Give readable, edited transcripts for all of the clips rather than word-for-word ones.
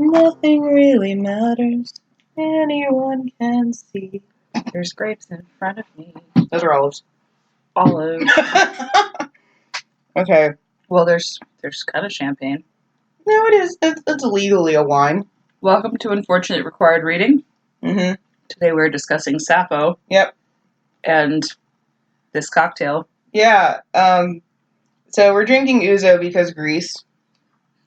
Nothing really matters. Anyone can see. There's grapes in front of me. Those are olives. Olives. Okay. Well, there's kind of champagne. No, it is. It's legally a wine. Welcome to Unfortunately Required Reading. Mm-hmm. Today we're discussing Sappho. Yep. And this cocktail. Yeah. So we're drinking Ouzo because Greece.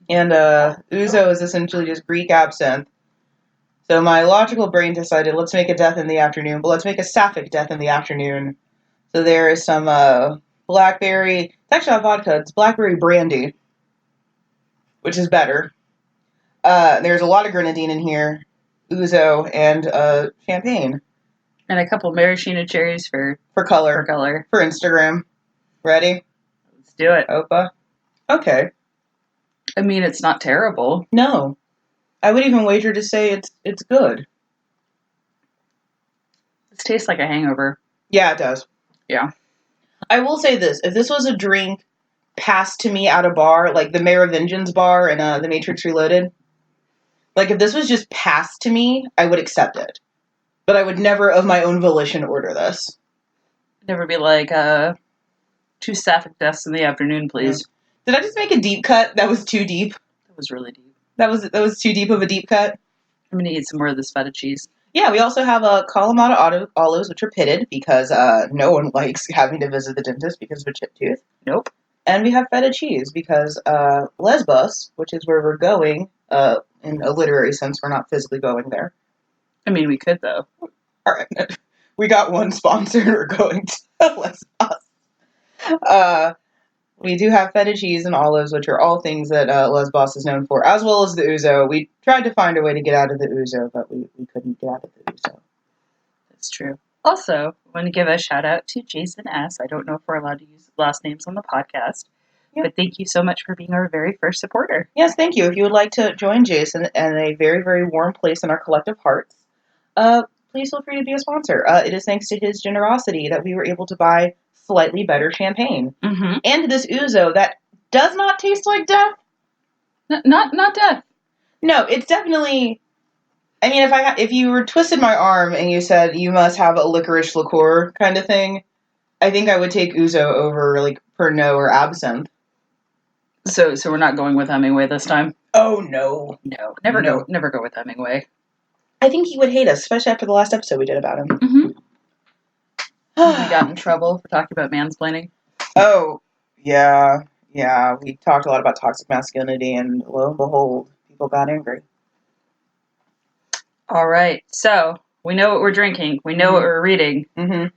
And Ouzo is essentially just Greek absinthe. So my logical brain decided, let's make a death in the afternoon, but let's make a sapphic death in the afternoon. So there is some blackberry, it's actually not vodka, it's blackberry brandy, which is better. There's a lot of grenadine in here, Ouzo, and champagne. And a couple maraschino cherries for color. For Instagram. Ready? Let's do it. Opa. Okay. I mean, it's not terrible. No. I would even wager to say it's good. This tastes like a hangover. Yeah, it does. Yeah. I will say this. If this was a drink passed to me at a bar, like the Merovingian's bar in The Matrix Reloaded, like if this was just passed to me, I would accept it. But I would never of my own volition order this. Never be like, 2 sapphic deaths in the afternoon, please. Did I just make a deep cut? That was too deep. That was really deep. That was too deep of a deep cut. I'm gonna eat some more of this feta cheese. Yeah, we also have Kalamata olives, which are pitted because no one likes having to visit the dentist because of a chipped tooth. Nope. And we have feta cheese because Lesbos, which is where we're going, in a literary sense, we're not physically going there. I mean, we could, though. All right. We got one sponsor and we're going to Lesbos. We do have feta cheese and olives, which are all things that Lesbos is known for, as well as the Ouzo. We tried to find a way to get out of the Ouzo, but we couldn't get out of the Ouzo. That's true. Also, I want to give a shout out to Jason S. I don't know if we're allowed to use last names on the podcast, but thank you so much for being our very first supporter. Yes, thank you. If you would like to join Jason in a very, very warm place in our collective hearts, please feel free to be a sponsor. It is thanks to his generosity that we were able to buy slightly better champagne. Mm-hmm. And this Ouzo that does not taste like death. Not death. No, it's definitely... I mean, if you were twisted my arm and you said you must have a licorice liqueur kind of thing, I think I would take Ouzo over like Pernod or absinthe. So we're not going with Hemingway this time? Oh no. No. Never go with Hemingway. I think he would hate us, especially after the last episode we did about him. Mm-hmm. We got in trouble for talking about mansplaining. Oh, yeah. We talked a lot about toxic masculinity, and lo and behold, people got angry. All right, so we know what we're drinking. We know what we're reading. Mm-hmm.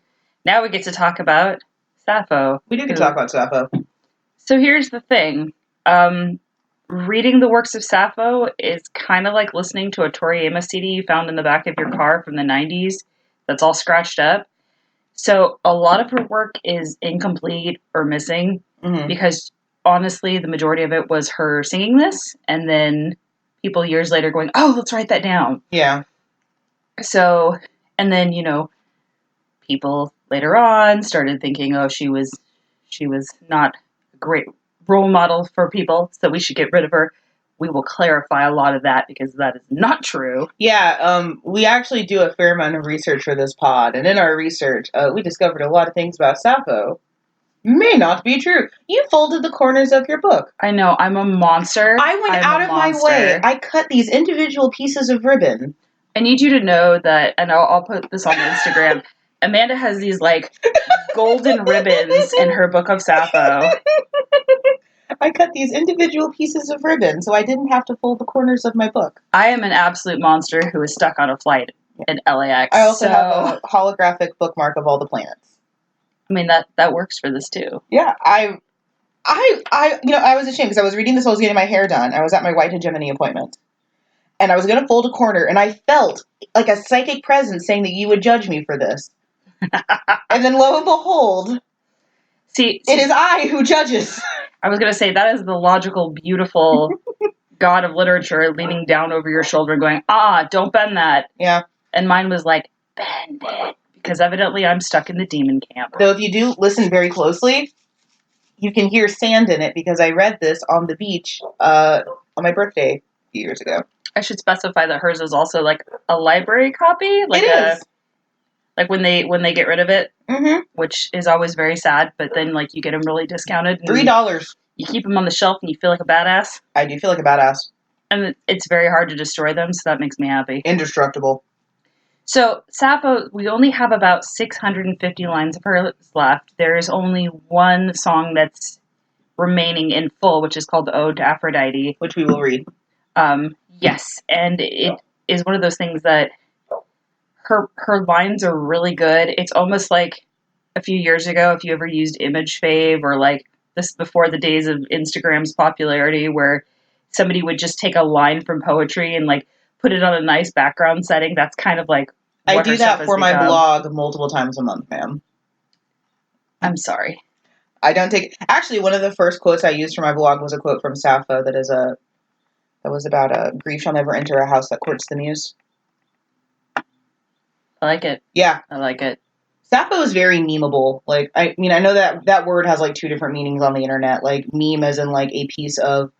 Now we get to talk about Sappho. We do get to talk about Sappho. So here's the thing. Reading the works of Sappho is kind of like listening to a Tori Amos CD you found in the back of your car from the 90s that's all scratched up. So a lot of her work is incomplete or missing because honestly, the majority of it was her singing this and then people years later going, oh, let's write that down. Yeah. So, and then, people later on started thinking, oh, she was not a great role model for people, so we should get rid of her. We will clarify a lot of that because that is not true. Yeah, we actually do a fair amount of research for this pod, and in our research, we discovered a lot of things about Sappho may not be true. You folded the corners of your book. I know, I'm a monster. I went out of my way. I cut these individual pieces of ribbon. I need you to know that, and I'll put this on Instagram, Amanda has these, golden ribbons in her book of Sappho. I cut these individual pieces of ribbon so I didn't have to fold the corners of my book. I am an absolute monster who is stuck on a flight in LAX. I also have a holographic bookmark of all the planets. I mean, that works for this too. Yeah, I was ashamed because I was reading this while I was getting my hair done. I was at my white hegemony appointment. And I was going to fold a corner, and I felt like a psychic presence saying that you would judge me for this. And then lo and behold, it is I who judges. I was going to say, that is the logical, beautiful god of literature leaning down over your shoulder and going, don't bend that. Yeah. And mine was like, bend it. Because evidently I'm stuck in the demon camp. Though if you do listen very closely, you can hear sand in it because I read this on the beach on my birthday few years ago. I should specify that hers is also like a library copy, like It is. like when they get rid of it, Mm-hmm. which is always very sad. But then like you get them really discounted. And $3. You keep them on the shelf and you feel like a badass. I do feel like a badass. And it's very hard to destroy them, so that makes me happy. Indestructible. So Sappho, we only have about 650 lines of hers left. There is only one song that's remaining in full, which is called the Ode to Aphrodite, which we will read. Yes, and it is one of those things that her lines are really good. It's almost like a few years ago, if you ever used Image Fave, or like this before the days of Instagram's popularity, where somebody would just take a line from poetry and like put it on a nice background setting. That's kind of like I do that for my blog multiple times a month, ma'am. I'm sorry. I don't take... Actually, one of the first quotes I used for my blog was a quote from Sappho that was about grief shall never enter a house that courts the muse. I like it. Yeah. I like it. Sappho is very memeable. Like, I mean, I know that word has like two different meanings on the internet. Like, meme as in like a piece of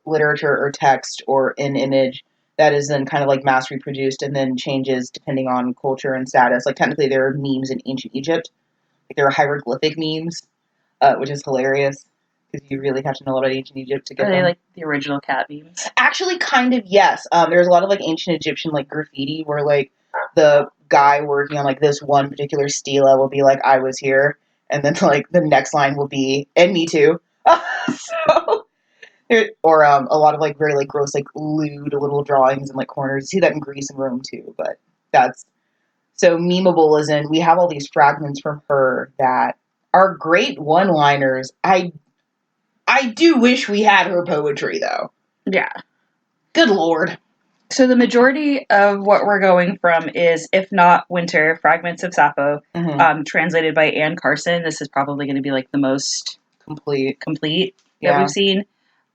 literature or text or an image that is then kind of like mass reproduced and then changes depending on culture and status. Like, technically there are memes in ancient Egypt. Like, there are hieroglyphic memes, which is hilarious because you really have to know about ancient Egypt to get them. Are they like the original cat memes? Actually, kind of, yes. There's a lot of like ancient Egyptian like graffiti where like the guy working on like this one particular stela will be like, I was here, and then like the next line will be, and me too. So or a lot of like very like gross like lewd little drawings in like corners. You see that in Greece and Rome too, but that's so memeable as in we have all these fragments from her that are great one-liners. I do wish we had her poetry though. Yeah. Good Lord. So the majority of what we're going from is If Not Winter, Fragments of Sappho, translated by Anne Carson. This is probably going to be like the most complete that we've seen.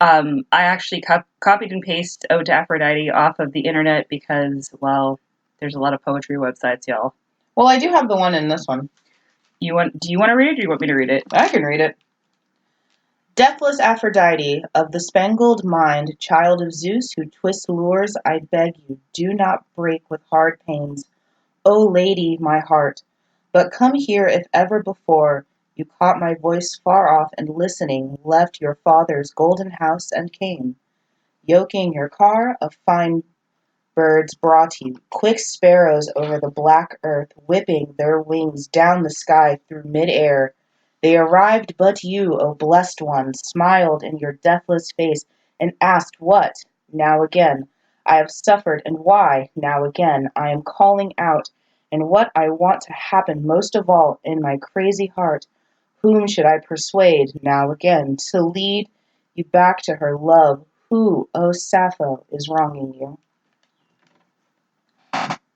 I actually copied and pasted Ode to Aphrodite off of the internet because, well, there's a lot of poetry websites, y'all. Well, I do have the one in this one. Do you want to read it, or do you want me to read it? I can read it. Deathless Aphrodite, of the spangled mind, child of Zeus who twists lures, I beg you, do not break with hard pains. O lady, my heart, but come here if ever before you caught my voice far off and listening, left your father's golden house and came. Yoking your car of fine birds brought you, quick sparrows over the black earth, whipping their wings down the sky through mid-air. They arrived, but you, O blessed one, smiled in your deathless face and asked what, now again, I have suffered, and why, now again, I am calling out, and what I want to happen most of all in my crazy heart. Whom should I persuade, now again, to lead you back to her love? Who, O Sappho, is wronging you?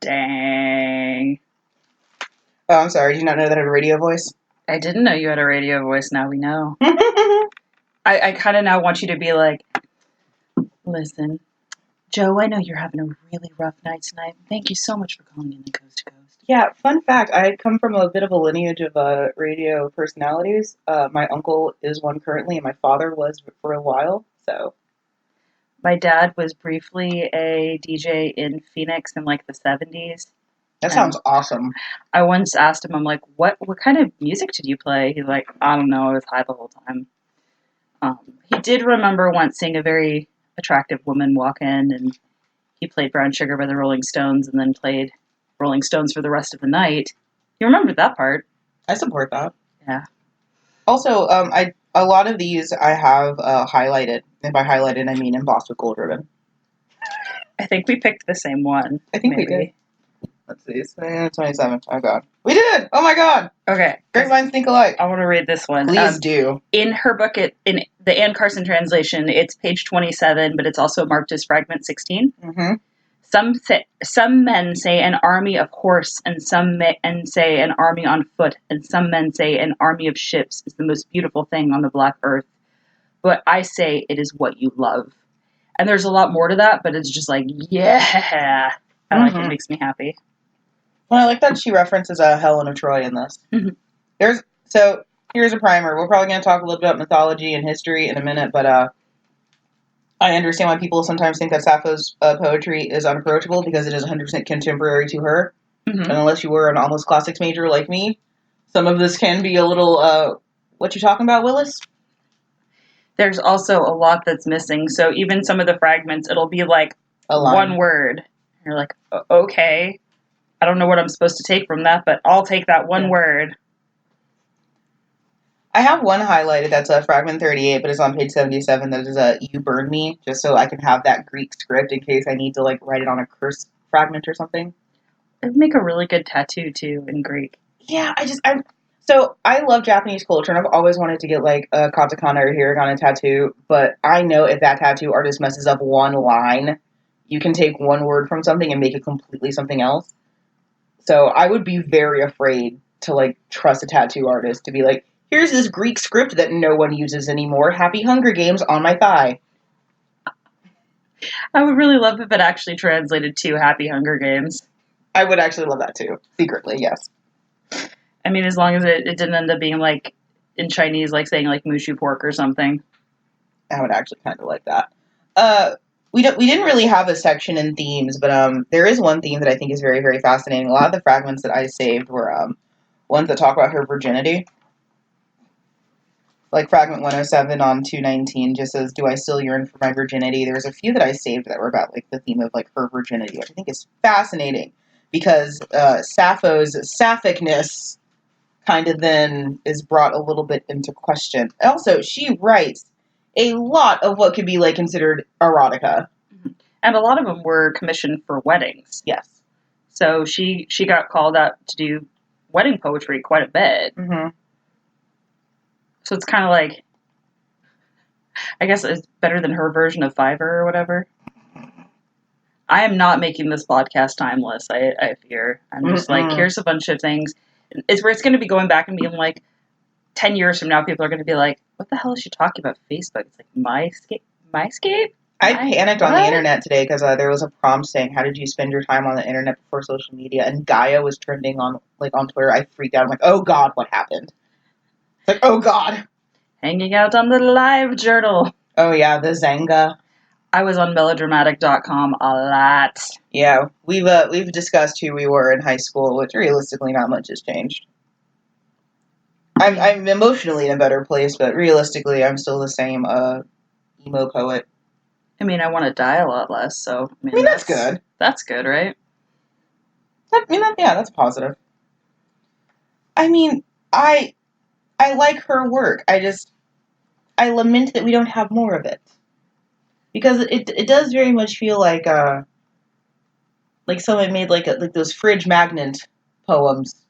Dang. Oh, I'm sorry, did you not know that I had a radio voice? I didn't know you had a radio voice, now we know. I kind of now want you to be like, listen, Joe, I know you're having a really rough night tonight. Thank you so much for calling in the Coast to Coast. Yeah, fun fact, I come from a bit of a lineage of radio personalities. My uncle is one currently, and my father was for a while, so. My dad was briefly a DJ in Phoenix in like the 70s. That sounds awesome. I once asked him, I'm like, what kind of music did you play? He's like, I don't know, I was high the whole time. He did remember once seeing a very attractive woman walk in, and he played Brown Sugar by the Rolling Stones and then played Rolling Stones for the rest of the night. He remembered that part. I support that. Yeah. Also, a lot of these I have highlighted. And by highlighted, I mean embossed with gold ribbon. I think we picked the same one. I think we did. Let's see. 27. Oh, God. We did! Oh, my God! Okay. Great minds think alike. I want to read this one. Please do. In her book, in the Anne Carson translation, it's page 27, but it's also marked as fragment 16. Mm-hmm. Some men say an army of horse, and some men say an army on foot, and some men say an army of ships is the most beautiful thing on the black earth. But I say it is what you love. And there's a lot more to that, but it's just like, yeah. I like it. It makes me happy. Well, I like that she references Helen of Troy in this. Mm-hmm. So here's a primer. We're probably going to talk a little bit about mythology and history in a minute, but I understand why people sometimes think that Sappho's poetry is unapproachable because it is 100% contemporary to her. Mm-hmm. And unless you were an almost classics major like me, some of this can be a little, what you talking about, Willis? There's also a lot that's missing. So even some of the fragments, it'll be like one word. You're like, okay, I don't know what I'm supposed to take from that, but I'll take that one word. I have one highlighted that's fragment 38, but it's on page 77. That is You Burn Me, just so I can have that Greek script in case I need to like write it on a curse fragment or something. It'd make a really good tattoo too in Greek. Yeah, so I love Japanese culture, and I've always wanted to get like a katakana or hiragana tattoo, but I know if that tattoo artist messes up one line, you can take one word from something and make it completely something else. So I would be very afraid to like trust a tattoo artist to be like, here's this Greek script that no one uses anymore. Happy Hunger Games on my thigh. I would really love if it actually translated to Happy Hunger Games. I would actually love that too. Secretly, yes. I mean, as long as it didn't end up being like in Chinese, like saying like mushu pork or something. I would actually kind of like that. We didn't really have a section in themes, but there is one theme that I think is very, very fascinating. A lot of the fragments that I saved were ones that talk about her virginity. Like fragment 107 on 219 just says, "Do I still yearn for my virginity?" There's a few that I saved that were about like the theme of like her virginity, which I think is fascinating because Sappho's sapphicness kind of then is brought a little bit into question. Also, she writes a lot of what could be like considered erotica. And a lot of them were commissioned for weddings. Yes. So she got called out to do wedding poetry quite a bit. Mm-hmm. So it's kind of like, I guess it's better than her version of Fiverr or whatever. I am not making this podcast timeless, I fear. I'm just like, here's a bunch of things. It's where it's going to be going back and being like, 10 years from now, people are going to be like, what the hell is she talking about Facebook? It's like, MyScape? I panicked on the internet today because there was a prompt saying, how did you spend your time on the internet before social media? And Gaia was trending on Twitter. I freaked out. I'm like, oh God, what happened? It's like, oh God. Hanging out on the live journal. Oh yeah, the Zanga. I was on melodramatic.com a lot. Yeah, we've discussed who we were in high school, which realistically not much has changed. I'm emotionally in a better place, but realistically I'm still the same emo poet. I mean, I want to die a lot less, so I mean that's good. That's good, right? Yeah, that's positive. I mean, I like her work. I lament that we don't have more of it. Because it does very much feel like someone made like those fridge magnet poems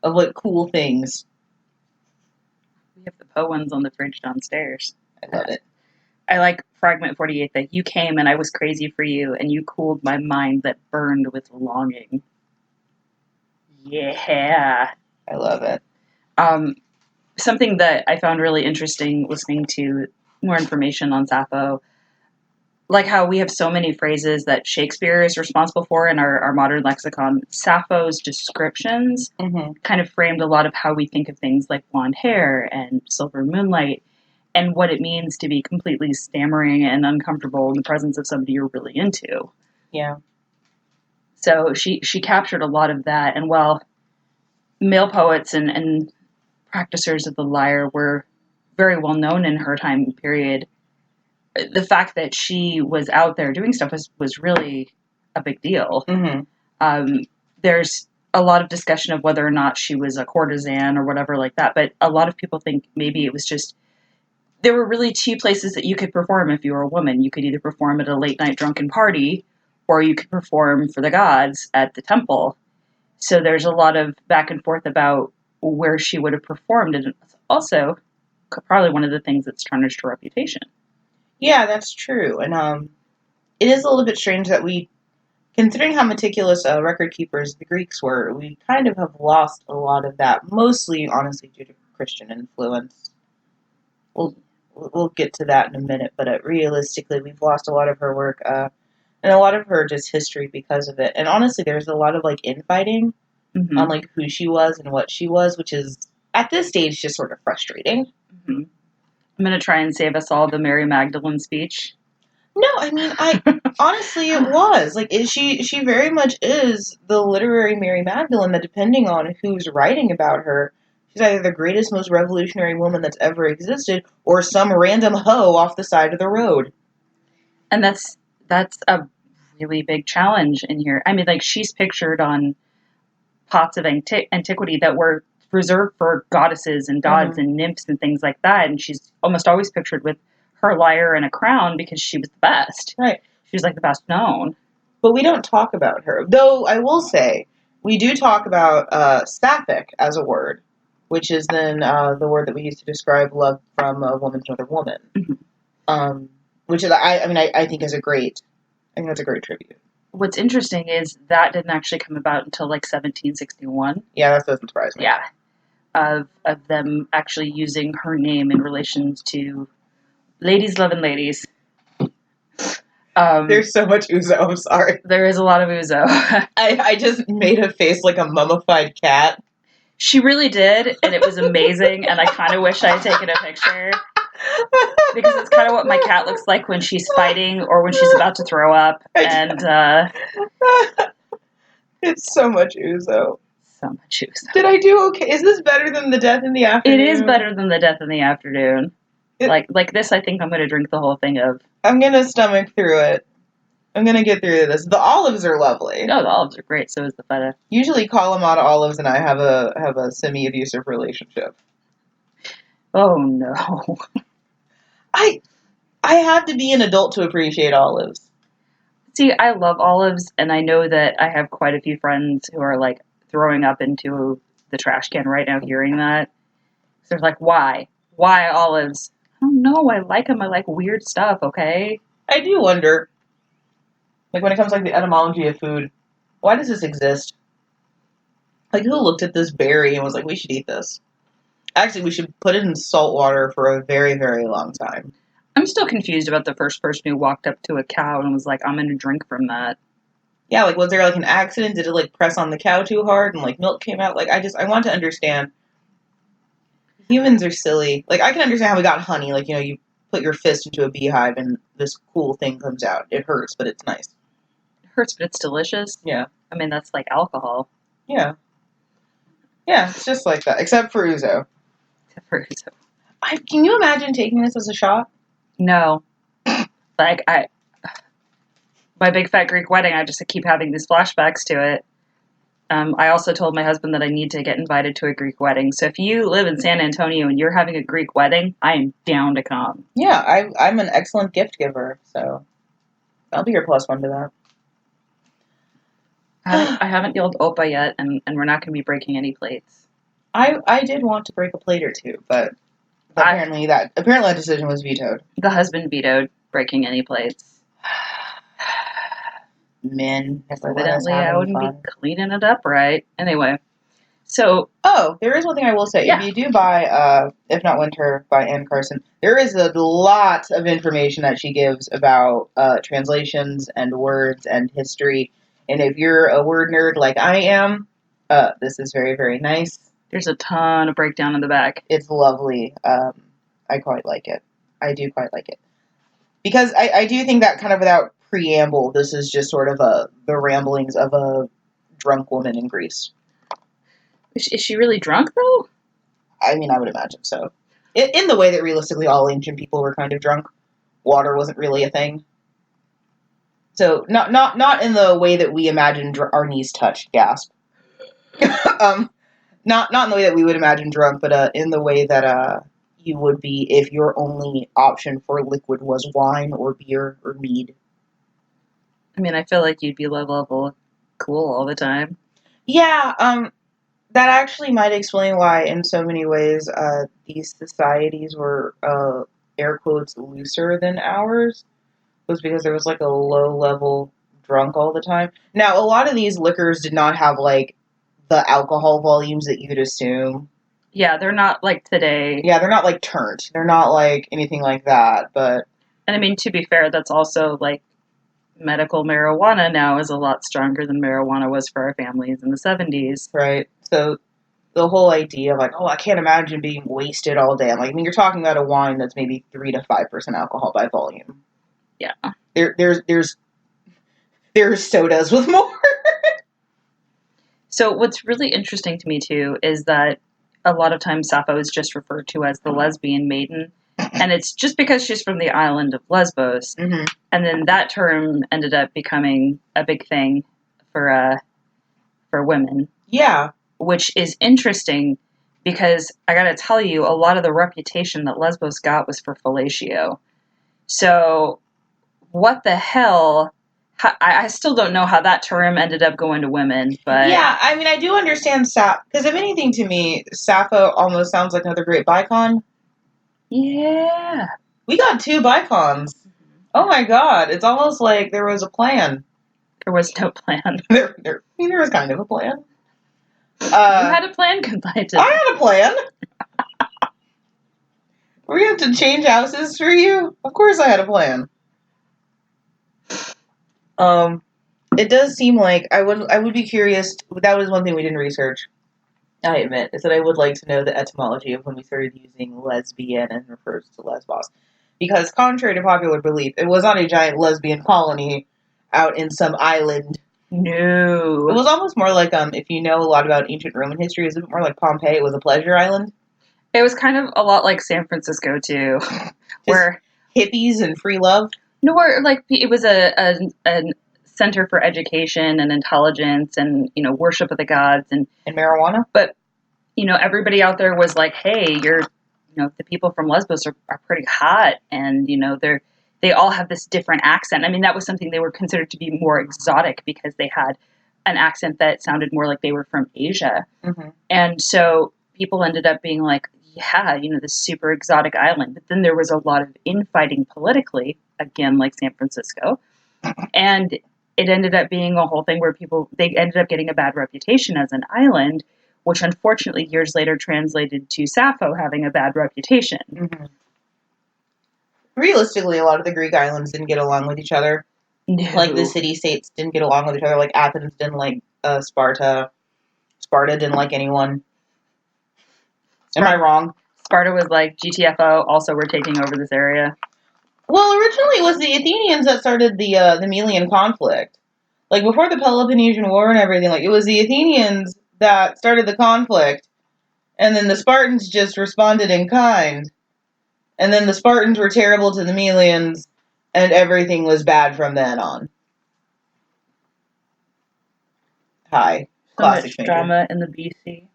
of like cool things. We have the poems on the fridge downstairs. I love it. I like fragment 48 that you came and I was crazy for you and you cooled my mind that burned with longing. Yeah. I love it. Something that I found really interesting listening to more information on Sappho, like how we have so many phrases that Shakespeare is responsible for in our modern lexicon. Sappho's descriptions kind of framed a lot of how we think of things like blonde hair and silver moonlight and what it means to be completely stammering and uncomfortable in the presence of somebody you're really into. Yeah. So she captured a lot of that. And while male poets and practicers of the lyre were very well known in her time period, the fact that she was out there doing stuff was really a big deal. There's a lot of discussion of whether or not she was a courtesan or whatever like that, but a lot of people think maybe it was just, there were really two places that you could perform if you were a woman. You could either perform at a late night drunken party, or you could perform for the gods at the temple. So there's a lot of back and forth about where she would have performed, and it's also probably one of the things that's tarnished her reputation. Yeah, that's true. And it is a little bit strange that we, considering how meticulous record keepers the Greeks were, we kind of have lost a lot of that, mostly, honestly, due to Christian influence. We'll get to that in a minute, but realistically, we've lost a lot of her work and a lot of her just history because of it. And honestly, there's a lot of like infighting on like who she was and what she was, which is at this stage just sort of frustrating. I'm going to try and save us all the Mary Magdalene speech. No, I mean, honestly, it was. Like, she very much is the literary Mary Magdalene that, depending on who's writing about her, she's either the greatest, most revolutionary woman that's ever existed, or some random hoe off the side of the road. And that's a really big challenge in here. I mean, like, she's pictured on pots of antiquity that were reserved for goddesses and gods and nymphs and things like that, and she's almost always pictured with her lyre and a crown because she was the best. Right. She was, like, the best known. But we don't talk about her. Though, I will say, we do talk about sapphic as a word, which is then the word that we use to describe love from a woman to another woman. Mm-hmm. Which is, I think is a great, I think that's a great tribute. What's interesting is that didn't actually come about until, like, 1761. Yeah, that doesn't surprise me. Yeah. Of them actually using her name in relation to ladies loving ladies. There's so much Ouzo, I'm sorry. There is a lot of Ouzo. I just made a face like a mummified cat. She really did, and it was amazing, and I kind of wish I had taken a picture. Because it's kind of what my cat looks like when she's fighting or when she's about to throw up. And it's so much Ouzo. So much Ouzo. Did I do okay? Is this better than The Death in the Afternoon? It is better than The Death in the Afternoon. Like this, I think I'm going to drink the whole thing of. I'm going to stomach through it. I'm going to get through this. The olives are lovely. No, the olives are great. So is the feta. Usually Kalamata Olives and I have a semi-abusive relationship. Oh, no. I have to be an adult to appreciate olives. See, I love olives, and I know that I have quite a few friends who are, like, throwing up into the trash can right now hearing that. So they're like, why? Why olives? I don't know. I like them. I like weird stuff, okay? I do wonder, like, when it comes to, like, the etymology of food, why does this exist? Like, who looked at this berry and was like, we should eat this? Actually, we should put it in salt water for a very, very long time. I'm still confused about the first person who walked up to a cow and was like, I'm going to drink from that. Yeah, like, was there, like, an accident? Did it, like, press on the cow too hard and, like, milk came out? Like, I want to understand. Humans are silly. Like, I can understand how we got honey. Like, you know, you put your fist into a beehive and this cool thing comes out. It hurts, but it's nice. It hurts, but it's delicious. Yeah. I mean, that's like alcohol. Yeah. Yeah, it's just like that. Except for Ouzo. Except for Ouzo. Can you imagine taking this as a shot? No. Like, my big fat Greek wedding, I just keep having these flashbacks to it. I also told my husband that I need to get invited to a Greek wedding. So if you live in San Antonio and you're having a Greek wedding, I am down to come. Yeah, I'm an excellent gift giver, so I'll be your plus one to that. I haven't yelled Opa yet, and we're not going to be breaking any plates. I did want to break a plate or two, but apparently that decision was vetoed. The husband vetoed breaking any plates. Men. Evidently, I wouldn't be cleaning it up right. Anyway, so... Oh, there is one thing I will say. Yeah. If you do buy If Not Winter by Anne Carson, there is a lot of information that she gives about translations and words and history. And if you're a word nerd like I am, this is very, very nice. There's a ton of breakdown in the back. It's lovely. I quite like it. I do quite like it. Because I do think that kind of without preamble, this is just sort of the ramblings of a drunk woman in Greece. Is she really drunk, though? I mean, I would imagine so. In the way that realistically all ancient people were kind of drunk. Water wasn't really a thing. So, not in the way that we imagine our knees touched, gasp. Not in the way that we would imagine drunk, but in the way that you would be if your only option for liquid was wine or beer or mead. I mean, I feel like you'd be low level cool all the time. Yeah, that actually might explain why, in so many ways, these societies were, air quotes, looser than ours. Was because there was, like, a low-level drunk all the time. Now, a lot of these liquors did not have, like, the alcohol volumes that you'd assume. Yeah, they're not like today. Yeah, they're not, like, turnt. They're not, like, anything like that, but... And, I mean, to be fair, that's also, like, medical marijuana now is a lot stronger than marijuana was for our families in the 70s. Right. So the whole idea of like, oh, I can't imagine being wasted all day. Like, I mean, you're talking about a wine that's maybe 3 to 5% alcohol by volume. Yeah. There's sodas with more. So what's really interesting to me too is that a lot of times Sappho is just referred to as the lesbian maiden, and it's just because she's from the island of Lesbos. Mm-hmm. And then that term ended up becoming a big thing for women. Yeah. Which is interesting because I got to tell you, a lot of the reputation that Lesbos got was for fellatio. So what the hell? I still don't know how that term ended up going to women, but yeah, I mean, I do understand Sappho, because if anything to me, Sappho almost sounds like another great bicon. Yeah. We got 2 bicons. Oh my god, it's almost like there was a plan. There was no plan. There was kind of a plan. You had a plan, Confided. I had a plan. Were we have to change houses for you? Of course I had a plan. It does seem like I would be curious. That was one thing we didn't research. I admit is that I would like to know the etymology of when we started using lesbian and refers to Lesbos, because contrary to popular belief, it was not a giant lesbian colony out in some island. No, it was almost more like if you know a lot about ancient Roman history, it was a bit more like Pompeii. It was a pleasure island. It was kind of a lot like San Francisco too, where hippies and free love. No, where like it was a center for education and intelligence and, you know, worship of the gods and marijuana. But, you know, everybody out there was like, hey, the people from Lesbos are pretty hot, and, you know, they all have this different accent. I mean, that was something they were considered to be more exotic because they had an accent that sounded more like they were from Asia. Mm-hmm. And so people ended up being like, yeah, you know, this super exotic island. But then there was a lot of infighting politically, again, like San Francisco. And it ended up being a whole thing where they ended up getting a bad reputation as an island, which unfortunately years later translated to Sappho having a bad reputation. Mm-hmm. Realistically, a lot of the Greek islands didn't get along with each other. No. Like the city-states didn't get along with each other. Like Athens didn't like Sparta. Sparta didn't like anyone. Am I wrong? Sparta was like, GTFO, also we're taking over this area. Well, originally it was the Athenians that started the Melian conflict. Like, before the Peloponnesian War and everything, like, it was the Athenians that started the conflict, and then the Spartans just responded in kind. And then the Spartans were terrible to the Melians, and everything was bad from then on. Hi. So much drama in the BC.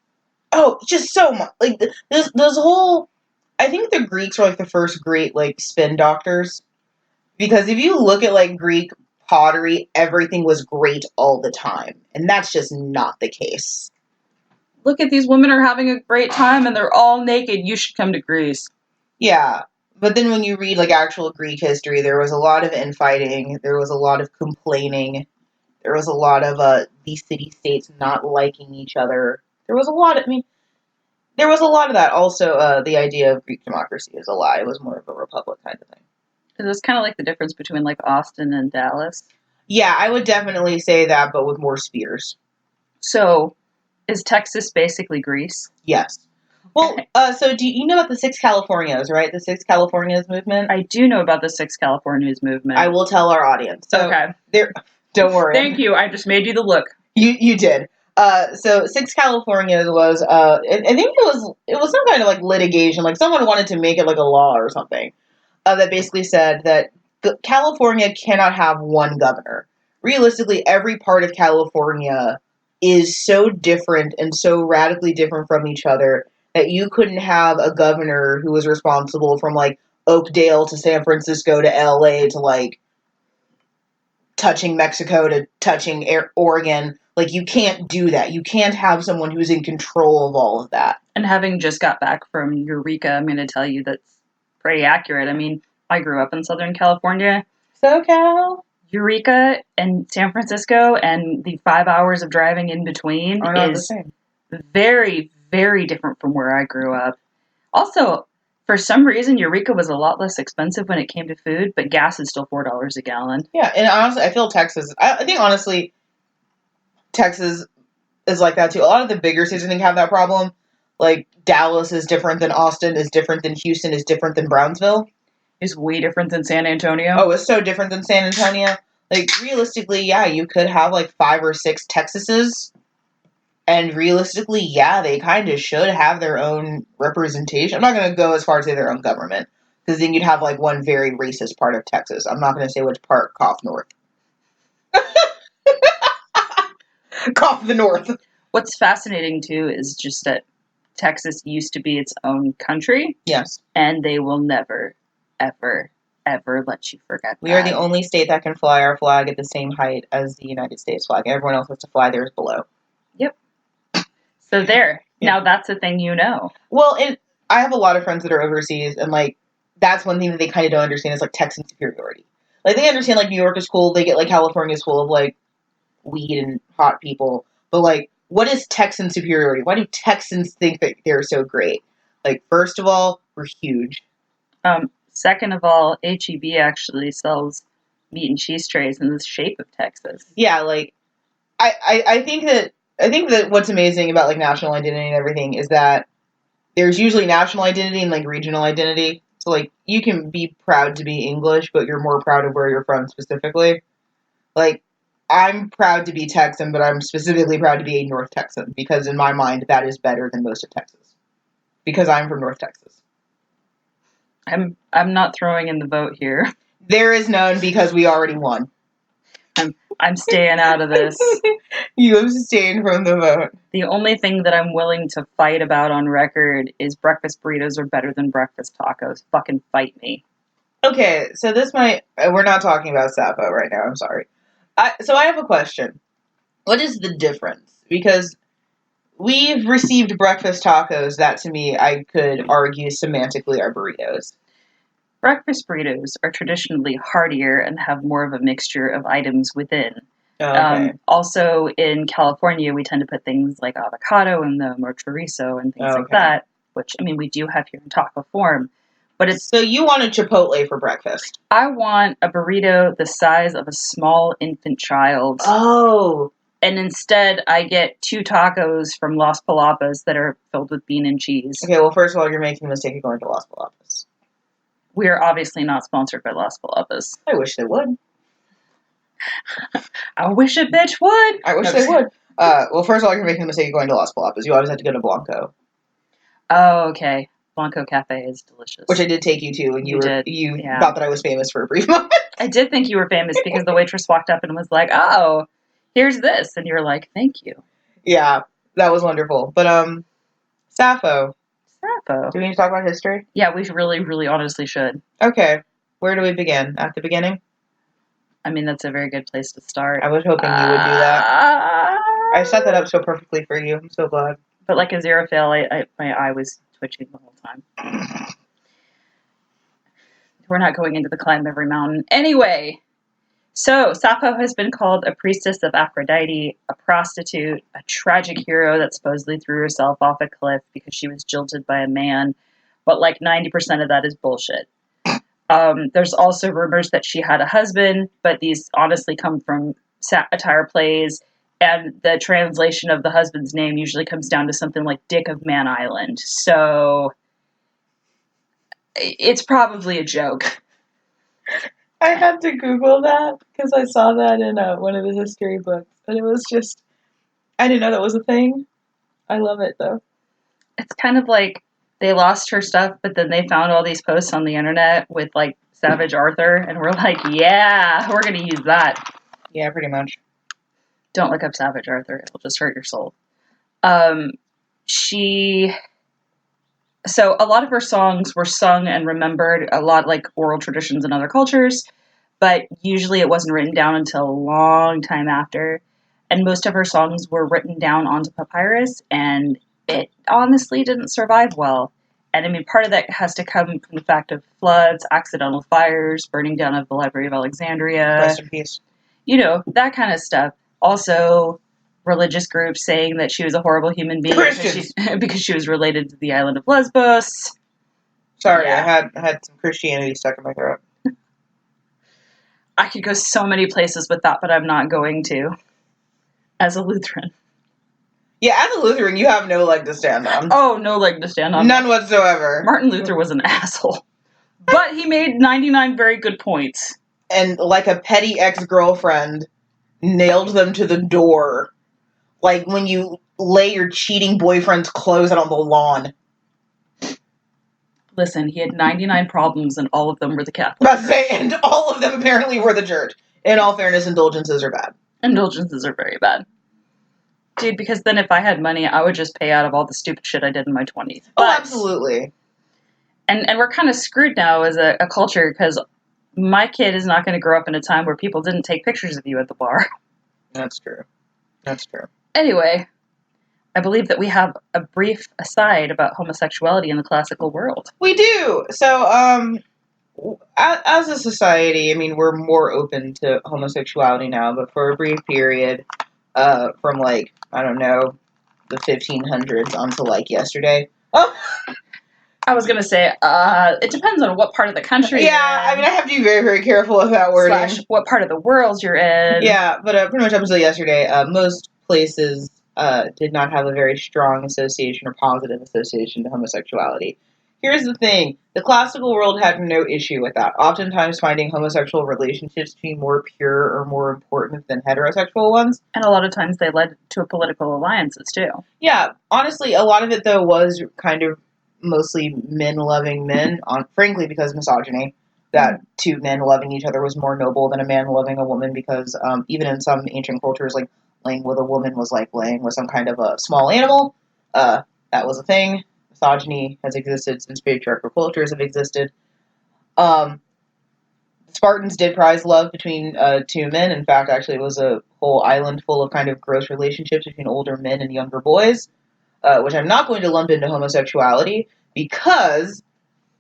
Oh, just so much. Like, this whole... I think the Greeks were, like, the first great, like, spin doctors. Because if you look at, like, Greek pottery, everything was great all the time. And that's just not the case. Look at these women are having a great time and they're all naked. You should come to Greece. Yeah. But then when you read, like, actual Greek history, there was a lot of infighting. There was a lot of complaining. There was a lot of these city-states not liking each other. There was a lot of that. Also, the idea of Greek democracy is a lie. It was more of a republic kind of thing. Is this kind of like the difference between, like, Austin and Dallas? Yeah, I would definitely say that, but with more spears. So, is Texas basically Greece? Yes. Well, so do you know about the 6 Californias, right? The 6 Californias movement? I do know about the 6 Californias movement. I will tell our audience. So okay. Don't worry. Thank you. I just made you the look. You did. So 6 Californias was, I think it was some kind of, like, litigation. Like, someone wanted to make it, like, a law or something. That basically said that California cannot have one governor. Realistically, every part of California is so different and so radically different from each other that you couldn't have a governor who was responsible from, like, Oakdale to San Francisco to LA to, like, touching Mexico to touching Oregon. Like, you can't do that. You can't have someone who's in control of all of that. And having just got back from Eureka, I'm going to tell you that's pretty accurate. I mean, I grew up in Southern California. SoCal? Eureka and San Francisco and the 5 hours of driving in between is very, very different from where I grew up. Also, for some reason, Eureka was a lot less expensive when it came to food, but gas is still $4 a gallon. Yeah, and honestly, I feel I think honestly, Texas is like that too. A lot of the bigger cities, I think, have that problem. Like, Dallas is different than Austin, is different than Houston, is different than Brownsville. Is way different than San Antonio. Oh, it's so different than San Antonio. Like, realistically, yeah, you could have, like, 5 or 6 Texases. And realistically, yeah, they kind of should have their own representation. I'm not going to go as far as say their own government. Because then you'd have, like, one very racist part of Texas. I'm not going to say which part, cough north. Cough the north. What's fascinating, too, is just that Texas used to be its own country. Yes. And they will never, ever, ever let you forget We are the only state that can fly our flag at the same height as the United States flag. Everyone else has to fly theirs below. Yep. So there. Yeah. Now that's a thing you know. Well, and I have a lot of friends that are overseas, and, like, that's one thing that they kind of don't understand is, like, Texan superiority. Like, they understand, like, New York is cool. They get, like, California's full of, like, weed and hot people. But, like, what is Texan superiority? Why do Texans think that they're so great? Like, first of all, we're huge. Second of all, H-E-B actually sells meat and cheese trays in the shape of Texas. Yeah, like, I think that what's amazing about, like, national identity and everything is that there's usually national identity and, like, regional identity. So, like, you can be proud to be English, but you're more proud of where you're from specifically. Like, I'm proud to be Texan, but I'm specifically proud to be a North Texan, because in my mind, that is better than most of Texas. Because I'm from North Texas. I'm not throwing in the vote here. There is none because we already won. I'm staying out of this. You abstain from the vote. The only thing that I'm willing to fight about on record is breakfast burritos are better than breakfast tacos. Fucking fight me. Okay, so this might... We're not talking about Sappho right now, I'm sorry. So I have a question. What is the difference? Because we've received breakfast tacos that, to me, I could argue semantically are burritos. Breakfast burritos are traditionally heartier and have more of a mixture of items within. Okay. Also, in California, we tend to put things like avocado in them or chorizo and things like that, which, I mean, we do have here in taco form. But it's... So you want a Chipotle for breakfast? I want a burrito the size of a small infant child. Oh. And instead, I get 2 tacos from Las Palapas that are filled with bean and cheese. Okay, well, first of all, you're making the mistake of going to Las Palapas. We are obviously not sponsored by Las Palapas. I wish they would. I wish a bitch would. I wish they would. Well, first of all, you're making the mistake of going to Las Palapas. You always have to go to Blanco. Oh, okay. Blanco Cafe is delicious. Which I did take you to, and you thought that I was famous for a brief moment. I did think you were famous because the waitress walked up and was like, oh, here's this. And you're like, thank you. Yeah, that was wonderful. But, Sappho. Sappho. Do we need to talk about history? Yeah, we really, really honestly should. Okay. Where do we begin? At the beginning? I mean, that's a very good place to start. I was hoping you would do that. I set that up so perfectly for you. I'm so glad. But like a zero fail, my eye was twitching the whole time. We're not going into the climb every mountain. Anyway, so Sappho has been called a priestess of Aphrodite, a prostitute, a tragic hero that supposedly threw herself off a cliff because she was jilted by a man. But like 90% of that is bullshit. There's also rumors that she had a husband, but these honestly come from satire plays. And the translation of the husband's name usually comes down to something like Dick of Man Island. So it's probably a joke. I had to Google that because I saw that in one of the history books. And it was just, I didn't know that was a thing. I love it, though. It's kind of like they lost her stuff, but then they found all these posts on the internet with, like, Savage Arthur. And we're like, yeah, we're going to use that. Yeah, pretty much. Don't look up Savage Arthur. It'll just hurt your soul. So a lot of her songs were sung and remembered, a lot like oral traditions in other cultures, but usually it wasn't written down until a long time after. And most of her songs were written down onto papyrus, and it honestly didn't survive well. And I mean, part of that has to come from the fact of floods, accidental fires, burning down of the Library of Alexandria. Rest in peace. You know, that kind of stuff. Also, religious groups saying that she was a horrible human being because she was related to the island of Lesbos. Sorry, yeah. I had some Christianity stuck in my throat. I could go so many places with that, but I'm not going to. As a Lutheran. Yeah, as a Lutheran, you have no leg to stand on. Oh, no leg to stand on. None whatsoever. Martin Luther was an asshole. But he made 99 very good points. And like a petty ex-girlfriend, nailed them to the door. Like when you lay your cheating boyfriend's clothes out on the lawn. Listen, he had 99 problems and all of them were the Catholic. And all of them apparently were the church. In all fairness, indulgences are bad. Indulgences are very bad. Dude, because then if I had money, I would just pay out of all the stupid shit I did in my 20s. But, absolutely. And we're kind of screwed now as a culture because my kid is not going to grow up in a time where people didn't take pictures of you at the bar. That's true. That's true. Anyway, I believe that we have a brief aside about homosexuality in the classical world. We do. So, as a society, I mean, we're more open to homosexuality now, but for a brief period, from like, I don't know, the 1500s until like yesterday. Oh! I was going to say, it depends on what part of the country you're in. I mean, I have to be very, very careful with that wording. / what part of the world you're in. Yeah, but pretty much up until yesterday, most places did not have a very strong association or positive association to homosexuality. Here's the thing. The classical world had no issue with that, oftentimes finding homosexual relationships to be more pure or more important than heterosexual ones. And a lot of times they led to political alliances, too. Yeah, honestly, a lot of it, though, was kind of mostly men loving men, frankly, because of misogyny. That two men loving each other was more noble than a man loving a woman because even in some ancient cultures, like, laying with a woman was like laying with some kind of a small animal. That was a thing. Misogyny has existed since patriarchal cultures have existed. Spartans did prize love between two men. In fact, actually, it was a whole island full of kind of gross relationships between older men and younger boys, which I'm not going to lump into homosexuality because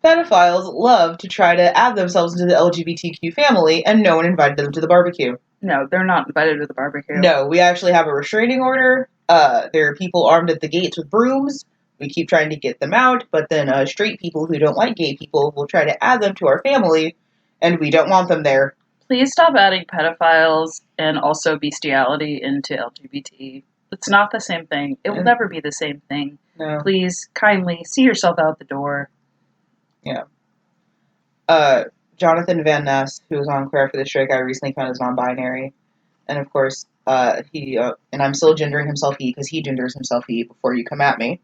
pedophiles love to try to add themselves into the LGBTQ family, and no one invited them to the barbecue. No, they're not invited to the barbecue. No, we actually have a restraining order. There are people armed at the gates with brooms. We keep trying to get them out, but then straight people who don't like gay people will try to add them to our family, and we don't want them there. Please stop adding pedophiles and also bestiality into LGBT. It's not the same thing. It will never be the same thing. No. Please, kindly, see yourself out the door. Yeah. Jonathan Van Ness, who was on Queer for the Strike, I recently found as non-binary. And of course, he, and I'm still gendering himself he, because he genders himself he before you come at me.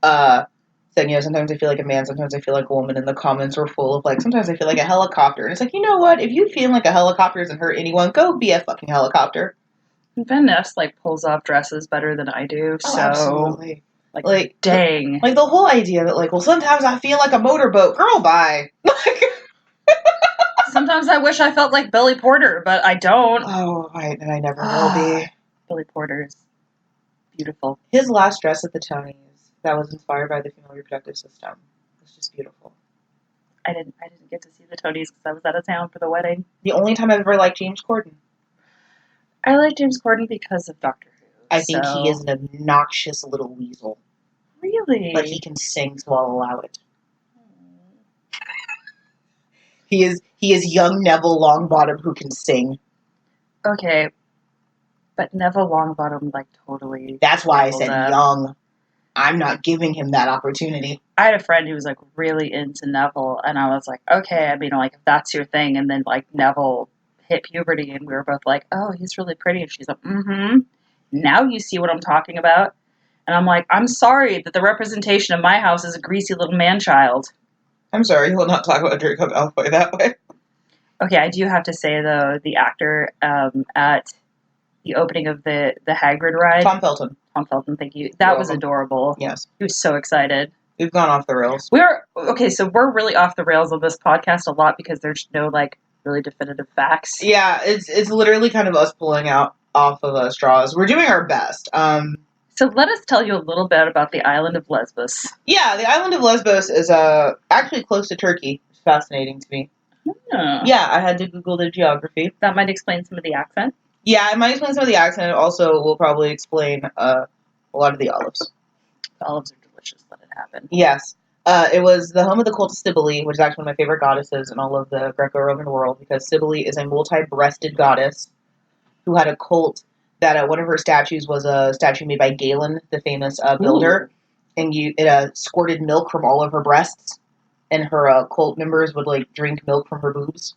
Saying, you know, sometimes I feel like a man, sometimes I feel like a woman, and the comments were full of, like, sometimes I feel like a helicopter. And it's like, you know what? If you feel like a helicopter doesn't hurt anyone, go be a fucking helicopter. Van Ness, like, pulls off dresses better than I do, so... Absolutely. Like, dang. Like, the whole idea that, like, well, sometimes I feel like a motorboat. Girl, bye. Sometimes I wish I felt like Billy Porter, but I don't. Oh, and I never will be. Billy Porter's beautiful. His last dress at the Tonys, that was inspired by the female reproductive system. It's just beautiful. I didn't get to see the Tonys because I was out of town for the wedding. The only time I've ever liked James Corden. I like James Corden because of Doctor Who. I think he is an obnoxious little weasel. Really? But he can sing, so I'll allow it. He is young Neville Longbottom who can sing. Okay. But Neville Longbottom, like, totally... That's why I said young. I'm not giving him that opportunity. I had a friend who was, like, really into Neville, and I was like, okay, I mean, like, if that's your thing, and then, like, Neville hit puberty, and we were both like, oh, he's really pretty, and she's like, mm-hmm. Now you see what I'm talking about. And I'm like, I'm sorry that the representation of my house is a greasy little man-child. I'm sorry, you will not talk about Draco Malfoy that way. Okay, I do have to say, though, the actor at the opening of the Hagrid ride... Tom Felton. Tom Felton, thank you. That was adorable. Yes. He was so excited. We've gone off the rails. So we're really off the rails on this podcast a lot because there's no, like, really definitive facts. Yeah, it's literally kind of us pulling out off of straws. We're doing our best. So let us tell you a little bit about the island of Lesbos. Yeah, the island of Lesbos is actually close to Turkey. It's fascinating to me. Oh. Yeah, I had to Google the geography. That might explain some of the accent. Yeah, it might explain some of the accent. It also will probably explain a lot of the olives. The olives are delicious. Let it happen. Yes. It was the home of the cult of Cybele, which is actually one of my favorite goddesses in all of the Greco-Roman world, because Cybele is a multi-breasted goddess who had a cult that one of her statues was a statue made by Galen, the famous builder, and it squirted milk from all of her breasts. and her cult members would like drink milk from her boobs.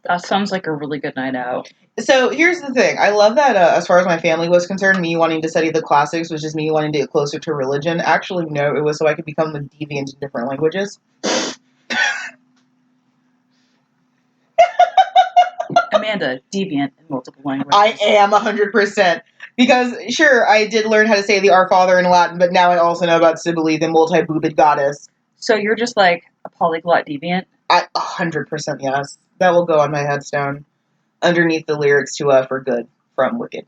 That sounds like a really good night out. So here's the thing. I love that as far as my family was concerned, me wanting to study the classics was just me wanting to get closer to religion. Actually, no, it was so I could become a deviant in different languages. Amanda, deviant in multiple languages. I am 100%. Because, sure, I did learn how to say the Our Father in Latin, but now I also know about Cybele, the multi-boobed goddess. So you're just like a polyglot deviant? 100% yes. That will go on my headstone. Underneath the lyrics to For Good from Wicked.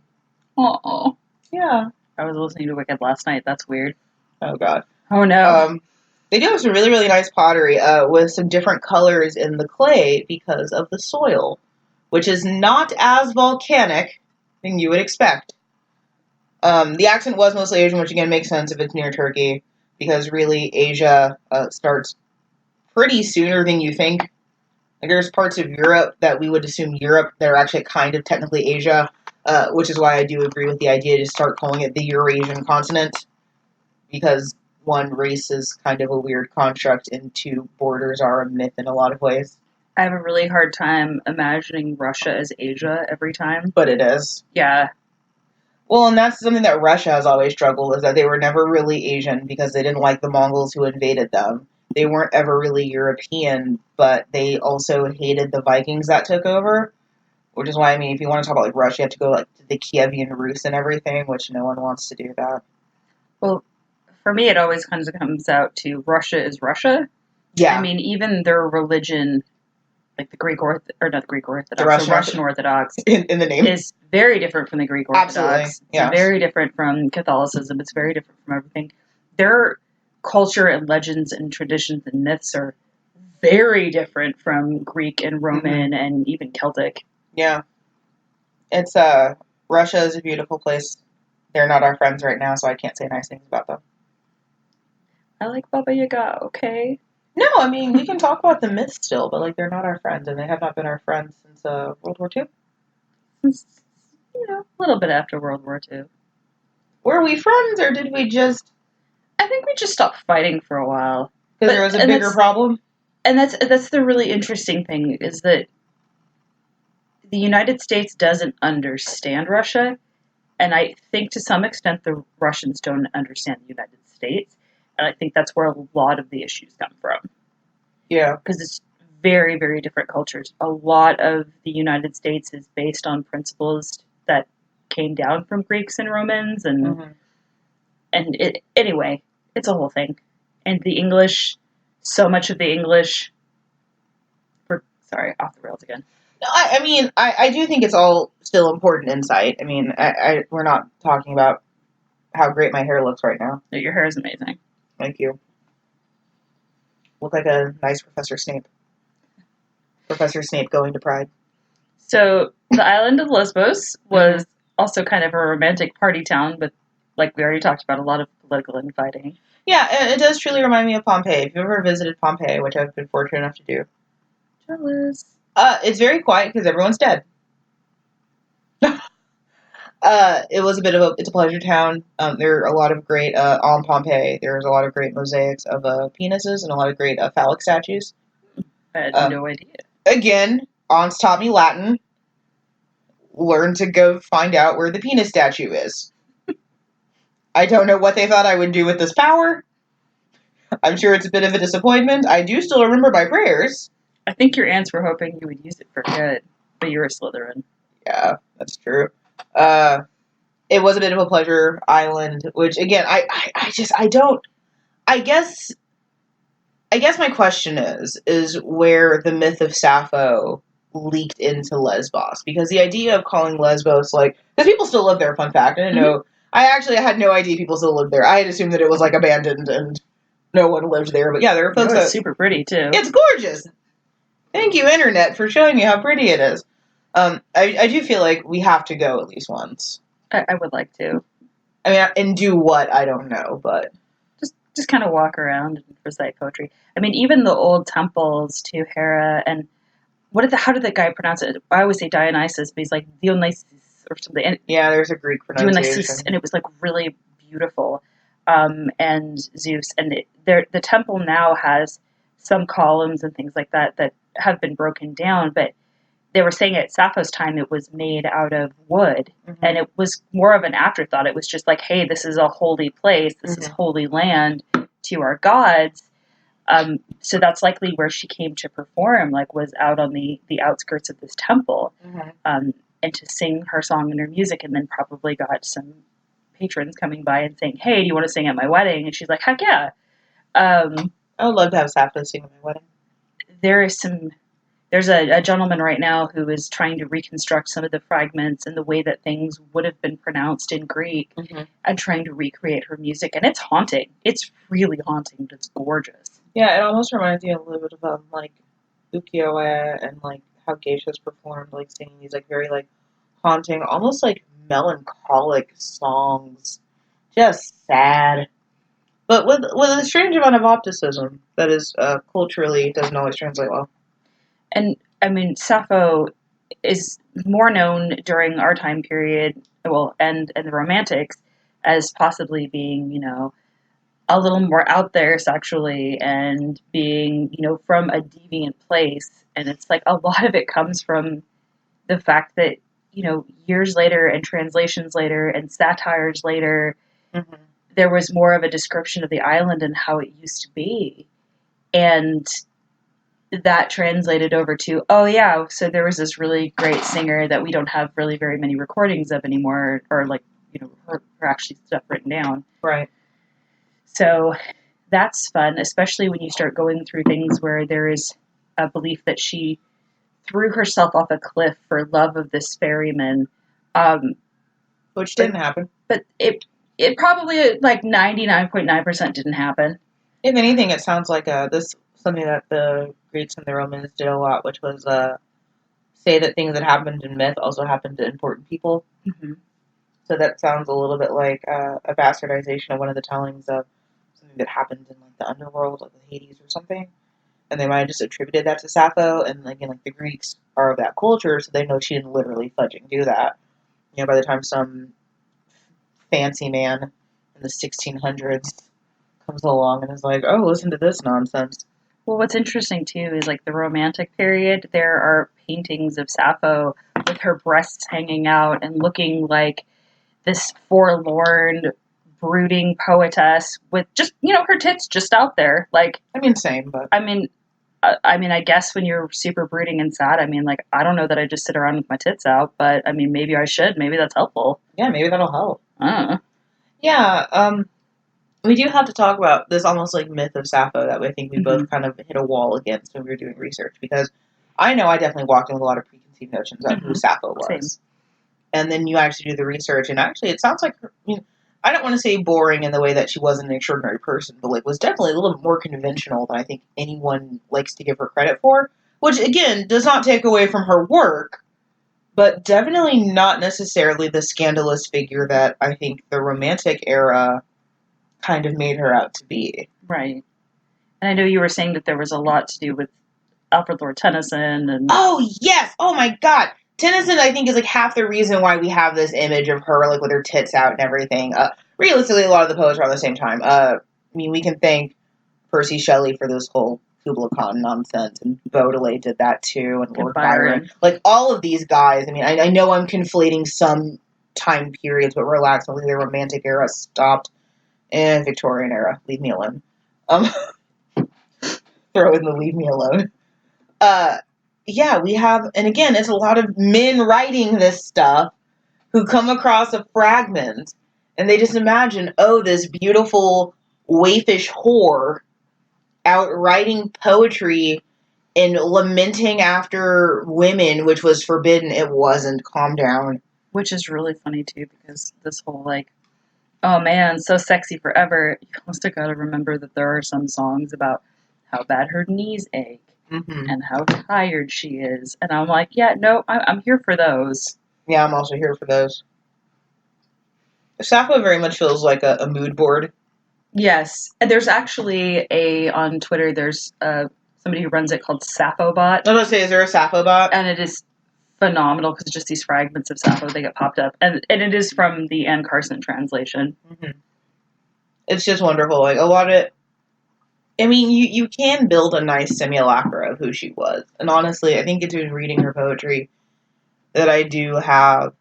Oh. Yeah. I was listening to Wicked last night. That's weird. Oh, God. Oh, no. They do have some really, really nice pottery with some different colors in the clay because of the soil, which is not as volcanic than you would expect. The accent was mostly Asian, which again makes sense if it's near Turkey, because really Asia starts pretty sooner than you think. Like there's parts of Europe that we would assume Europe that are actually kind of technically Asia, which is why I do agree with the idea to start calling it the Eurasian continent, because one, race is kind of a weird construct, and two, borders are a myth in a lot of ways. I have a really hard time imagining Russia as Asia every time. But it is. Yeah. Well, and that's something that Russia has always struggled, is that they were never really Asian because they didn't like the Mongols who invaded them. They weren't ever really European, but they also hated the Vikings that took over, which is why, I mean, if you want to talk about like Russia, you have to go like to the Kievan Rus and everything, which no one wants to do that. Well, for me, it always kind of comes out to Russia is Russia. Yeah. I mean, even their religion, like the Russian Orthodox, in the name, is very different from the Greek Orthodox. Absolutely. Yeah. It's very different from Catholicism. It's very different from everything. Their culture and legends and traditions and myths are very different from Greek and Roman and even Celtic. Yeah. It's, Russia is a beautiful place. They're not our friends right now, so I can't say nice things about them. I like Baba Yaga, okay? No, I mean, we can talk about the myths still, but, like, they're not our friends, and they have not been our friends since, World War II. Since, a little bit after World War II. Were we friends, or did we just... I think we just stopped fighting for a while. Because there was a bigger problem? And that's the really interesting thing, is that the United States doesn't understand Russia, and I think to some extent the Russians don't understand the United States, and I think that's where a lot of the issues come from. Yeah. Because it's very, very different cultures. A lot of the United States is based on principles that came down from Greeks and Romans, and anyway, it's a whole thing. And the English, so much of the English, off the rails again. No, I mean, I do think it's all still important insight. I mean, we're not talking about how great my hair looks right now. No, your hair is amazing. Thank you. Look like a nice Professor Snape. Professor Snape going to Pride. So, the island of Lesbos was also kind of a romantic party town, but like we already talked about, a lot of political infighting. Yeah, it does truly remind me of Pompeii. If you've ever visited Pompeii, which I've been fortunate enough to do. Jealous. It's very quiet because everyone's dead. It was it's a pleasure town. There are a lot of great, on Pompeii, there's a lot of great mosaics of penises and a lot of great phallic statues. I had no idea. Again, aunts taught me Latin. Learned to go find out where the penis statue is. I don't know what they thought I would do with this power. I'm sure it's a bit of a disappointment. I do still remember my prayers. I think your aunts were hoping you would use it for good, but you're a Slytherin. Yeah, that's true. It was a bit of a pleasure island, which again, I guess my question is where the myth of Sappho leaked into Lesbos, because the idea of calling Lesbos, like, because people still live there, fun fact, I didn't know, I had no idea people still lived there. I had assumed that it was like abandoned and no one lived there, but yeah, there are folks It's super pretty too. It's gorgeous. Thank you, Internet, for showing me how pretty it is. I do feel like we have to go at least once. I would like to. I mean, and do what? I don't know, but... Just kind of walk around and recite poetry. I mean, even the old temples to Hera, and how did that guy pronounce it? I always say Dionysus, but he's like Dionysus or something. And yeah, there's a Greek pronunciation. Dionysus, and it was like really beautiful. and Zeus, and the temple now has some columns and things like that that have been broken down, but they were saying at Sappho's time it was made out of wood, and it was more of an afterthought. It was just like, hey, this is a holy place, this is holy land to our gods. So that's likely where she came to perform, like was out on the outskirts of this temple, and to sing her song and her music, and then probably got some patrons coming by and saying, hey, do you want to sing at my wedding? And she's like, heck yeah. I would love to have Sappho sing at my wedding. There's a gentleman right now who is trying to reconstruct some of the fragments and the way that things would have been pronounced in Greek, and trying to recreate her music. And it's haunting. It's really haunting, but it's gorgeous. Yeah, it almost reminds me a little bit of like ukiyo-e and like how geishas performed, like singing these like very like haunting, almost like melancholic songs. Just sad. But with a strange amount of opticism that is culturally doesn't always translate well. And I mean, Sappho is more known during our time period, well, and the Romantics, as possibly being, a little more out there sexually and being, from a deviant place. And it's like a lot of it comes from the fact that, years later and translations later and satires later, there was more of a description of the island and how it used to be. And that translated over to, oh yeah, so there was this really great singer that we don't have really very many recordings of anymore, or like, her actually stuff written down. Right. So that's fun, especially when you start going through things where there is a belief that she threw herself off a cliff for love of this ferryman. Which didn't happen. But it probably, like 99.9% didn't happen. If anything, it sounds like something that the Greeks and the Romans did a lot, which was say that things that happened in myth also happened to important people. So that sounds a little bit like a bastardization of one of the tellings of something that happened in like the underworld, like the Hades or something. And they might have just attributed that to Sappho, and again, like the Greeks are of that culture, so they know she didn't literally fudging do that. By the time some fancy man in the 1600s comes along and is like, oh, listen to this nonsense. Well, what's interesting, too, is like the Romantic period, there are paintings of Sappho with her breasts hanging out and looking like this forlorn, brooding poetess with just, her tits just out there. Like, Same, but... I guess when you're super brooding and sad, like, I don't know that I just sit around with my tits out, but, maybe I should. Maybe that's helpful. Yeah, maybe that'll help. Yeah, we do have to talk about this almost like myth of Sappho that I think we both kind of hit a wall against when we were doing research, because I know I definitely walked in with a lot of preconceived notions of who Sappho was. Same. And then you actually do the research, and actually it sounds like her, I don't want to say boring in the way that she wasn't an extraordinary person, but like was definitely a little bit more conventional than I think anyone likes to give her credit for, which again does not take away from her work, but definitely not necessarily the scandalous figure that I think the Romantic era kind of made her out to be. Right. And I know you were saying that there was a lot to do with Alfred Lord Tennyson and... Oh, yes! Oh my god! Tennyson, I think, is like half the reason why we have this image of her, like, with her tits out and everything. Realistically, a lot of the poets are around the same time. We can thank Percy Shelley for this whole Kubla Khan nonsense, and Baudelaire did that too, and Lord Byron. Like, all of these guys, I know I'm conflating some time periods, but relax, only the Romantic era stopped, and Victorian era. Leave me alone. Throw in the leave me alone. Yeah, we have, and again, it's a lot of men writing this stuff who come across a fragment, and they just imagine, oh, this beautiful waifish whore out writing poetry and lamenting after women, which was forbidden. It wasn't. Calm down. Which is really funny, too, because this whole, like, oh man, so sexy forever. You also gotta remember that there are some songs about how bad her knees ache. And how tired she is. And I'm like, yeah, no, I'm here for those. Yeah, I'm also here for those. Sappho very much feels like a mood board. Yes. And there's actually on Twitter, there's somebody who runs it called Sappho Bot. I was going to say, is there a Sappho Bot? And it is phenomenal because it's just these fragments of Sappho, they get popped up. And it is from the Anne Carson translation. It's just wonderful. Like a lot of, I mean, you can build a nice simulacra of who she was. And honestly, I think it's in reading her poetry that I do have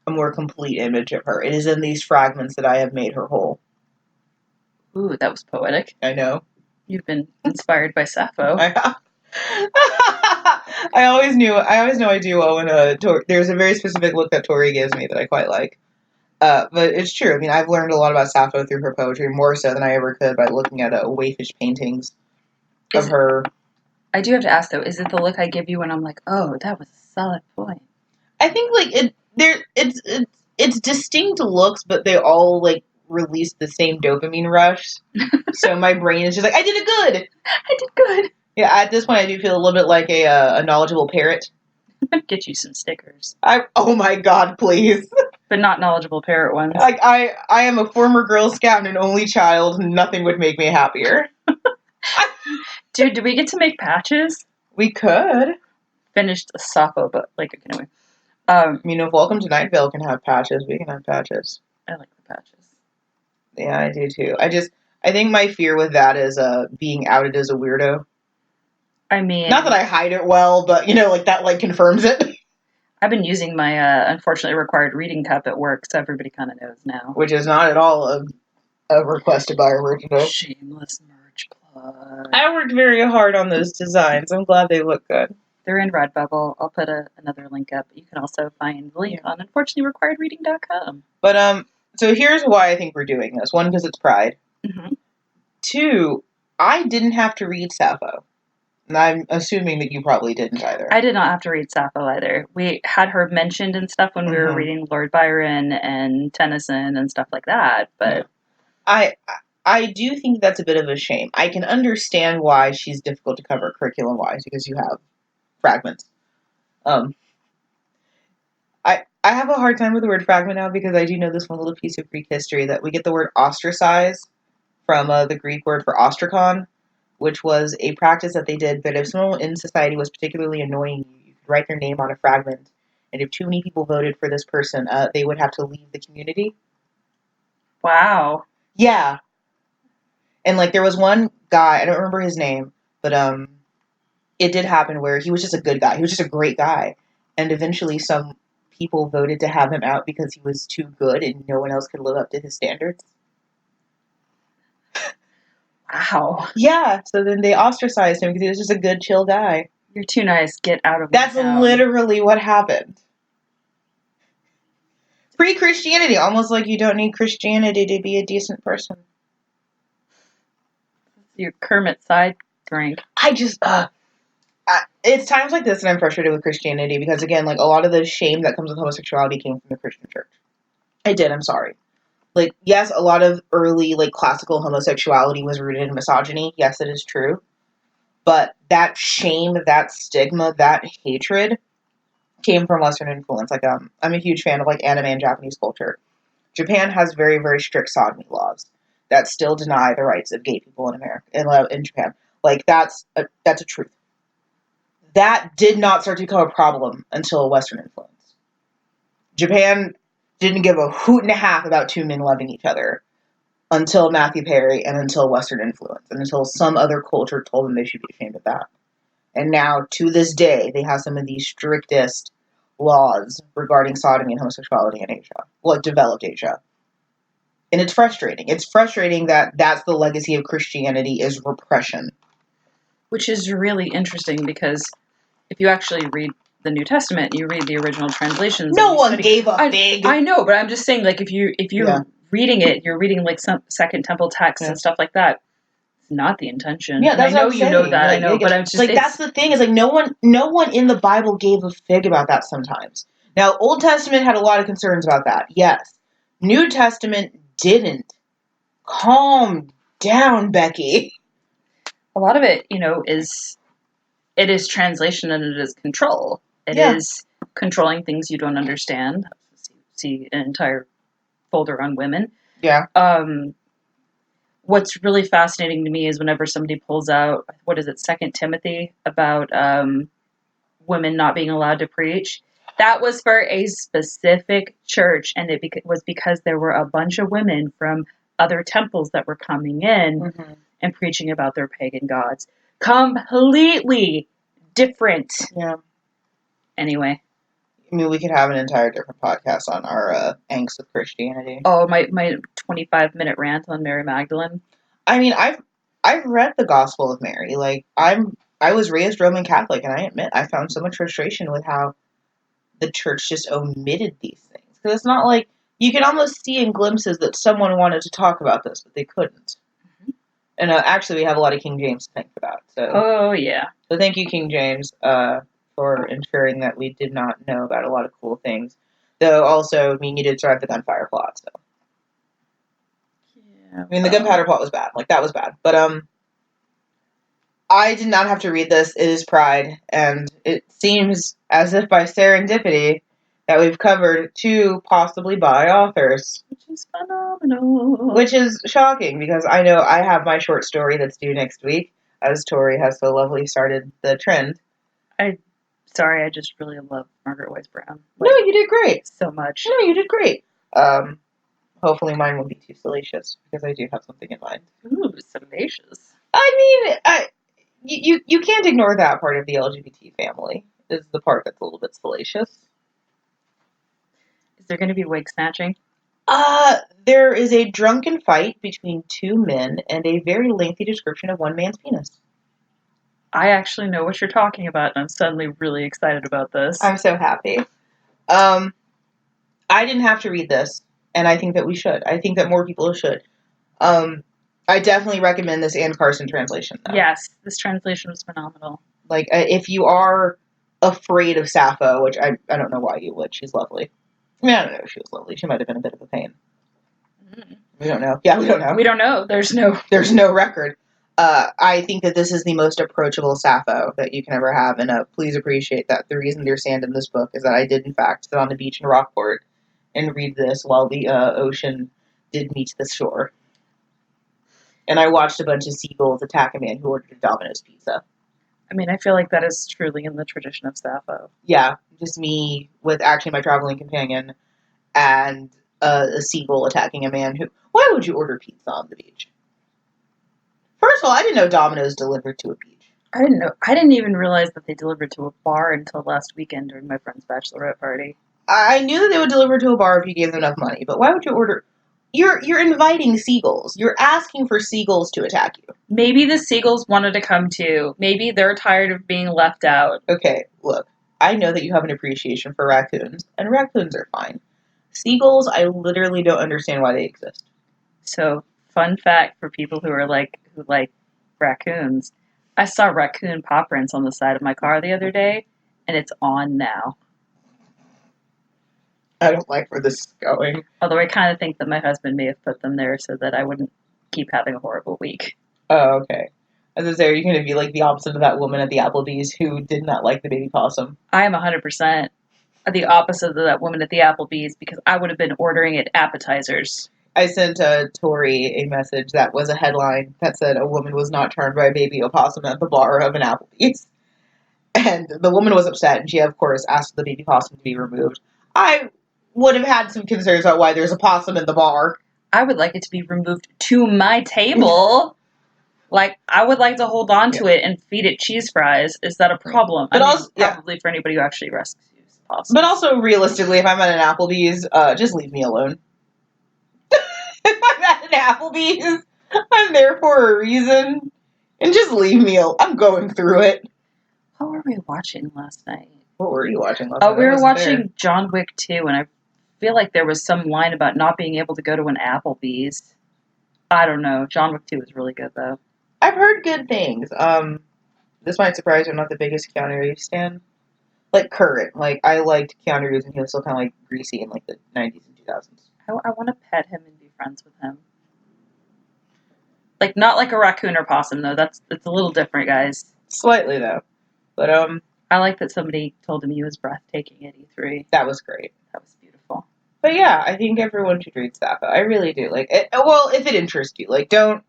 a more complete image of her. It is in these fragments that I have made her whole. Ooh, that was poetic. I know. You've been inspired by Sappho. I have. I always know I do well when there's a very specific look that Tori gives me that I quite like. But it's true. I mean, I've learned a lot about Sappho through her poetry, more so than I ever could by looking at waifish paintings of her. I do have to ask though, is it the look I give you when I'm like, oh, that was a solid point? I think like it's distinct looks, but they all like release the same dopamine rush. So my brain is just like, I did it good. I did good. Yeah, at this point, I do feel a little bit like a knowledgeable parrot. Get you some stickers. Oh my god, please. But not knowledgeable parrot ones. Like I am a former Girl Scout and an only child. Nothing would make me happier. Dude, do we get to make patches? We could. Finished a Sappho, but like anyway. If Welcome to Night Vale can have patches, we can have patches. I like the patches. Yeah, I do too. I think my fear with that is being outed as a weirdo. I mean, not that I hide it well, but like that like confirms it. I've been using my unfortunately required reading cup at work, so everybody kind of knows now. Which is not at all a request to buy a merchandise. Shameless merch plug. I worked very hard on those designs. I'm glad they look good. They're in Redbubble. I'll put another link up. You can also find the link on unfortunatelyrequiredreading.com. But so here's why I think we're doing this. One, because it's Pride. Mm-hmm. Two, I didn't have to read Sappho. And I'm assuming that you probably didn't either. I did not have to read Sappho either. We had her mentioned and stuff when we were reading Lord Byron and Tennyson and stuff like that. But I do think that's a bit of a shame. I can understand why she's difficult to cover curriculum-wise because you have fragments. I have a hard time with the word fragment now because I do know this one little piece of Greek history that we get the word ostracize from the Greek word for ostrakon, which was a practice that they did, but if someone in society was particularly annoying you could write their name on a fragment, and if too many people voted for this person, they would have to leave the community. Wow. Yeah. And, like, there was one guy, I don't remember his name, but it did happen where he was just a good guy. He was just a great guy. And eventually some people voted to have him out because he was too good and no one else could live up to his standards. Wow. Yeah, so then they ostracized him because he was just a good, chill guy. You're too nice. Get out of my That's town. literally what happened. Pre-Christianity, almost like you don't need Christianity to be a decent person. Your Kermit side drink. It's times like this that I'm frustrated with Christianity because, again, like, a lot of the shame that comes with homosexuality came from the Christian church. I'm sorry. Like, yes, a lot of early, like, classical homosexuality was rooted in misogyny. Yes, it is true. But that shame, that stigma, that hatred came from Western influence. Like, I'm a huge fan of, like, anime and Japanese culture. Japan has very, very strict sodomy laws that still deny the rights of gay people in America, in Japan. Like, that's a truth. That did not start to become a problem until Western influence. Japan didn't give a hoot and a half about two men loving each other until Matthew Perry and until Western influence and until some other culture told them they should be ashamed of that. And now, to this day, they have some of the strictest laws regarding sodomy and homosexuality in Asia. Well, developed Asia. And it's frustrating. It's frustrating that that's the legacy of Christianity is repression. Which is really interesting because if you actually read the New Testament, you read the original translations. No one gave a fig. I know, but I'm just saying, like, if you're reading it, you're reading like some Second Temple texts and stuff like that. It's not the intention. Yeah, that's I know what I'm you saying. know that. Like, I know, but I'm just like that's the thing is like no one in the Bible gave a fig about that sometimes. Now, Old Testament had a lot of concerns about that. Yes, New Testament didn't. Calm down, Becky. A lot of it, it is translation and it is control. It is controlling things you don't understand. See an entire folder on women. Yeah. What's really fascinating to me is whenever somebody pulls out, 2 Timothy, about women not being allowed to preach. That was for a specific church, and it was because there were a bunch of women from other temples that were coming in Mm-hmm. and preaching about their pagan gods. Completely different. Yeah. Anyway. I mean, we could have an entire different podcast on our angst with Christianity. Oh, my 25-minute rant on Mary Magdalene. I mean, I've read the Gospel of Mary. Like, I was raised Roman Catholic, and I admit I found so much frustration with how the church just omitted these things. Because it's not like, you can almost see in glimpses that someone wanted to talk about this, but they couldn't. Mm-hmm. And actually, we have a lot of King James to thank for that. So, oh, yeah. So thank you, King James, for ensuring that we did not know about a lot of cool things. Though also, I mean, you did start the gunfire plot, so. Yeah. I mean, the gunpowder plot was bad. Like, that was bad. But, I did not have to read this. It is Pride, and it seems as if by serendipity that we've covered 2 possibly bi authors. Which is phenomenal. Which is shocking, because I know I have my short story that's due next week, as Tori has so lovely started the trend. Sorry, I just really love Margaret Wise Brown. Like, no, you did great. So much. No, you did great. Hopefully mine won't be too salacious, because I do have something in mind. Ooh, salacious. I mean, you can't ignore that part of the LGBT family, is the part that's a little bit salacious. Is there going to be wig snatching? There is a drunken fight between 2 men and a very lengthy description of one man's penis. I actually know what you're talking about, and I'm suddenly really excited about this. I'm so happy. I didn't have to read this, and I think that we should. I think that more people should. I definitely recommend this Anne Carson translation, though. Yes, this translation was phenomenal. Like, if you are afraid of Sappho, which I don't know why you would. She's lovely. I mean, I don't know if she was lovely. She might have been a bit of a pain. Mm. We don't know. Yeah, we don't know. We don't know. There's no record. I think that this is the most approachable Sappho that you can ever have, and please appreciate that the reason there's sand in this book is that I did, in fact, sit on the beach in Rockport and read this while the ocean did meet the shore. And I watched a bunch of seagulls attack a man who ordered a Domino's pizza. I mean, I feel like that is truly in the tradition of Sappho. Yeah, just me with actually my traveling companion and a seagull attacking a man who... Why would you order pizza on the beach? First of all, I didn't know Domino's delivered to a beach. I didn't know. I didn't even realize that they delivered to a bar until last weekend during my friend's bachelorette party. I knew that they would deliver to a bar if you gave them enough money, but why would you order... You're inviting seagulls. You're asking for seagulls to attack you. Maybe the seagulls wanted to come too. Maybe they're tired of being left out. Okay, look. I know that you have an appreciation for raccoons, and raccoons are fine. Seagulls, I literally don't understand why they exist. So, fun fact for people who like raccoons. I saw raccoon paw prints on the side of my car the other day, and it's on now. I don't like where this is going. Although I kind of think that my husband may have put them there so that I wouldn't keep having a horrible week. Oh, okay. As I say, are you going to be like the opposite of that woman at the Applebee's who did not like the baby possum? I am 100% the opposite of that woman at the Applebee's because I would have been ordering it appetizers. I sent Tori a message that was a headline that said a woman was not charmed by a baby opossum at the bar of an Applebee's. And the woman was upset, and she, of course, asked the baby possum to be removed. I would have had some concerns about why there's a possum in the bar. I would like it to be removed to my table. Like, I would like to hold on to it and feed it cheese fries. Is that a problem? But also, probably for anybody who actually rescues possums. But also, realistically, if I'm at an Applebee's, just leave me alone. If I'm at an Applebee's, I'm there for a reason. And just leave me alone. I'm going through it. What were we watching last night? What were you watching last night? We were watching John Wick 2, and I feel like there was some line about not being able to go to an Applebee's. I don't know. John Wick 2 was really good, though. I've heard good things. This might surprise you, I'm not the biggest Keanu Reeves stan. Like, current. Like, I liked Keanu Reeves, and he was still kind of, like, greasy in, like, the 90s and 2000s. I want to pet him and be friends with him. Like, not like a raccoon or possum, though. It's a little different, guys. Slightly, though. But, I like that somebody told him he was breathtaking at E3. That was great. That was beautiful. But yeah, I think everyone should read Sappho. I really do. Like, well, if it interests you. Like, don't...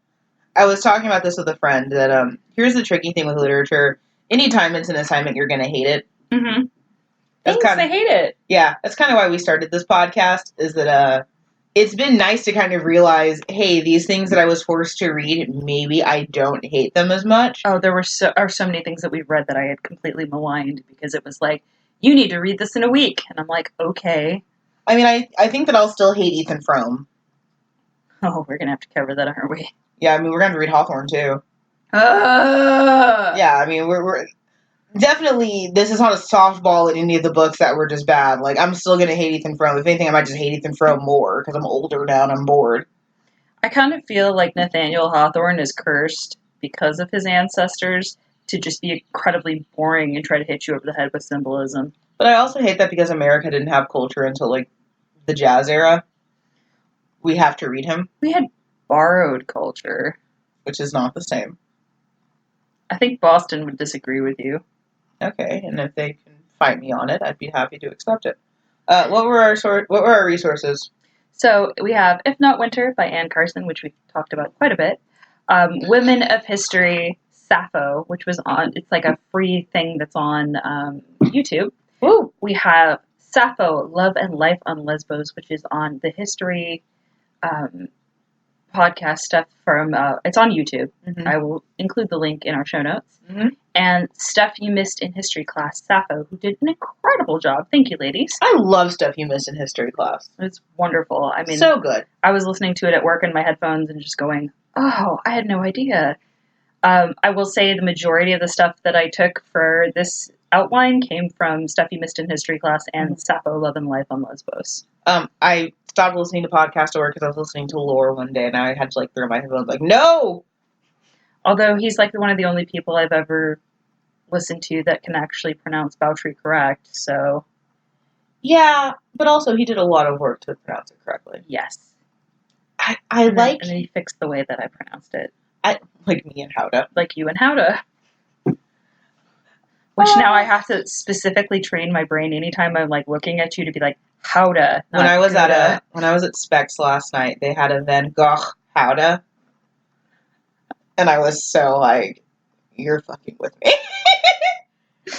I was talking about this with a friend, that, here's the tricky thing with literature. Anytime it's an assignment, you're gonna hate it. Mm-hmm. I hate it. Yeah, that's kind of why we started this podcast, is that, it's been nice to kind of realize, hey, these things that I was forced to read, maybe I don't hate them as much. Oh, there are so many things that we've read that I had completely maligned because it was like, you need to read this in a week. And I'm like, okay. I mean, I think that I'll still hate Ethan Frome. Oh, we're going to have to cover that, aren't we? Yeah, I mean, we're going to have to read Hawthorne, too. Yeah, I mean, we're definitely, this is not a softball at any of the books that were just bad. Like, I'm still going to hate Ethan Frome. If anything, I might just hate Ethan Frome more because I'm older now and I'm bored. I kind of feel like Nathaniel Hawthorne is cursed because of his ancestors to just be incredibly boring and try to hit you over the head with symbolism. But I also hate that because America didn't have culture until, like, the jazz era. We have to read him. We had borrowed culture. Which is not the same. I think Boston would disagree with you. Okay, and if they can fight me on it, I'd be happy to accept it. What were our resources? So we have If Not Winter by Anne Carson, which we've talked about quite a bit. Women of History, Sappho, which was on, it's like a free thing that's on YouTube. Woo! We have Sappho, Love and Life on Lesbos, which is on the history podcast stuff from, it's on YouTube. Mm-hmm. I will include the link in our show notes. Mm-hmm. And Stuff You Missed in History Class, Sappho, who did an incredible job. Thank you, ladies. I love Stuff You Missed in History class. It's wonderful. I mean, so good. I was listening to it at work in my headphones and just going, oh, I had no idea. I will say the majority of the stuff that I took for this outline came from Stuff You Missed in History class and Sappho, Love and Life on Lesbos. I stopped listening to podcasts at work because I was listening to lore one day and I had to like throw my headphones like, no! Although he's like one of the only people I've ever listened to that can actually pronounce Bowtree correct, so... Yeah, but also he did a lot of work to pronounce it correctly. Yes. I like... And then he fixed the way that I pronounced it. Like me and Howda. Like you and Howda. Which now I have to specifically train my brain anytime I'm like looking at you to be like, Howda. When I was at Specs last night, they had a Van Gogh Howda. And I was so like, you're fucking with me.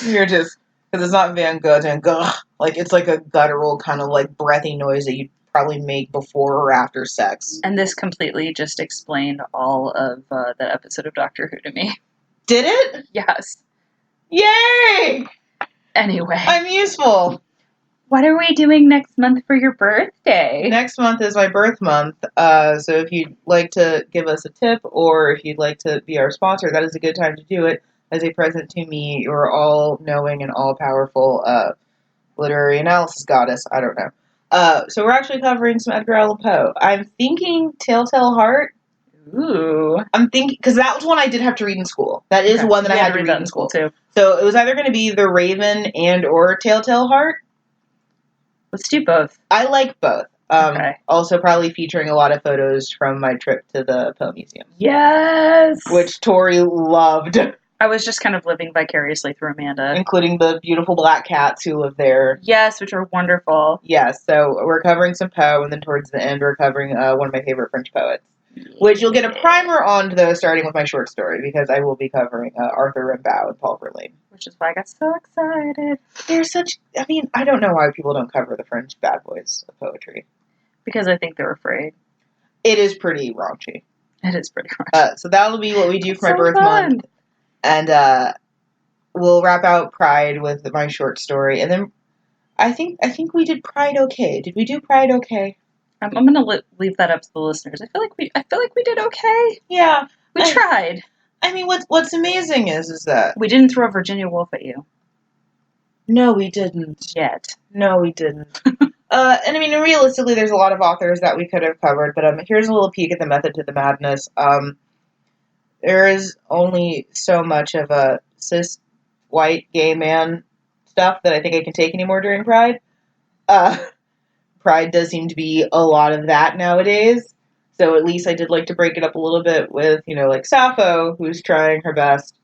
You're just, because it's not Van Gogh and Gogh. Like, it's like a guttural kind of like breathy noise that you'd probably make before or after sex. And this completely just explained all of that episode of Doctor Who to me. Did it? Yes. Yay! Anyway. I'm useful. What are we doing next month for your birthday? Next month is my birth month. So if you'd like to give us a tip or if you'd like to be our sponsor, that is a good time to do it. As a present to me, your all-knowing and all-powerful literary analysis goddess. I don't know. So we're actually covering some Edgar Allan Poe. I'm thinking Telltale Heart. Ooh. I'm thinking, because that was one I did have to read in school. That is one that I had to read in school too. So it was either going to be The Raven and or Telltale Heart. Let's do both. I like both. Okay. Also probably featuring a lot of photos from my trip to the Poe Museum. Yes! Which Tori loved. I was just kind of living vicariously through Amanda. Including the beautiful black cats who live there. Yes, which are wonderful. Yes, so we're covering some Poe, and then towards the end we're covering one of my favorite French poets. Which you'll get a primer on, though, starting with my short story, because I will be covering Arthur Rimbaud and Paul Verlaine. Which is why I got so excited. They're such... I mean, I don't know why people don't cover the French bad boys of poetry. Because I think they're afraid. It is pretty raunchy. It is pretty raunchy. So that'll be what we do for my birth month. And we'll wrap out Pride with my short story. And then I think we did Pride okay. Did we do Pride okay? I'm gonna leave that up to the listeners. I feel like we did okay. Yeah, we tried. I mean, what's amazing is that we didn't throw Virginia Woolf at you. No, we didn't. Yet. No, we didn't. And I mean, realistically, there's a lot of authors that we could have covered. But here's a little peek at the method to the madness. There is only so much of a cis white gay man stuff that I think I can take anymore during Pride. Pride does seem to be a lot of that nowadays. So at least I did like to break it up a little bit with, like Sappho, who's trying her best.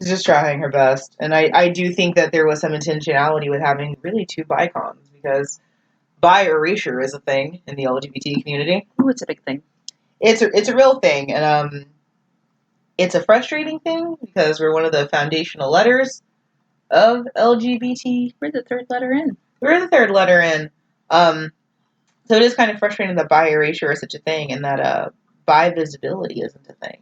She's just trying her best. And I do think that there was some intentionality with having really two bicons, because bi erasure is a thing in the LGBT community. Oh, it's a big thing. It's a real thing. And it's a frustrating thing because we're one of the foundational letters of LGBT. We're the third letter in. We're the third letter in. So it is kind of frustrating that bi erasure is such a thing and that bi visibility isn't a thing.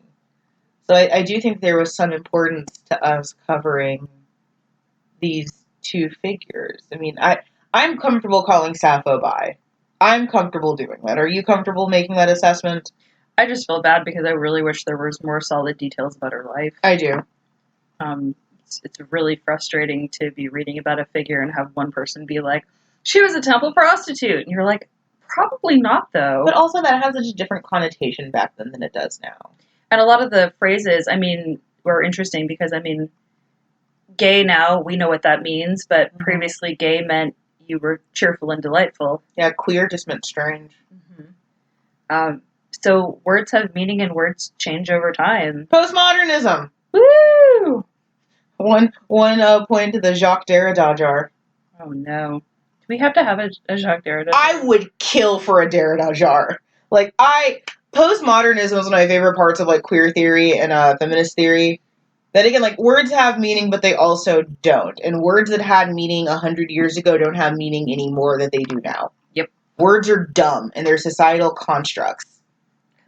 So I do think there was some importance to us covering these two figures. I mean, I'm comfortable calling Sappho bi. I'm comfortable doing that. Are you comfortable making that assessment? I just feel bad because I really wish there was more solid details about her life. I do. It's really frustrating to be reading about a figure and have one person be like, she was a temple prostitute. And you're like, probably not, though. But also that has such a different connotation back then than it does now. And a lot of the phrases, were interesting because, gay now, we know what that means, but previously gay meant you were cheerful and delightful. Yeah, queer just meant strange. Mm-hmm. So words have meaning and words change over time. Postmodernism! Woo! One point to the Jacques Derrida jar. Oh no. Do we have to have a Jacques Derrida jar? I would kill for a Derrida jar. Postmodernism is one of my favorite parts of queer theory and feminist theory. That again, words have meaning, but they also don't. And words that had meaning 100 years ago don't have meaning anymore that they do now. Yep. Words are dumb, and they're societal constructs.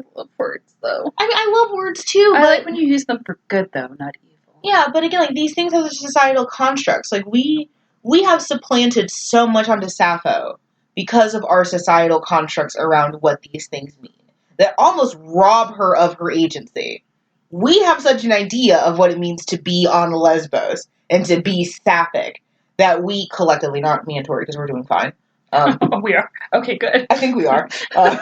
I love words, though. I love words, too. I like when you use them for good, though, not evil. Yeah, but again, these things are societal constructs. We have supplanted so much onto Sappho because of our societal constructs around what these things mean that almost rob her of her agency. We have such an idea of what it means to be on Lesbos and to be sapphic that we collectively, not me and Tori, because we're doing fine. We are. Okay, good. I think we are. I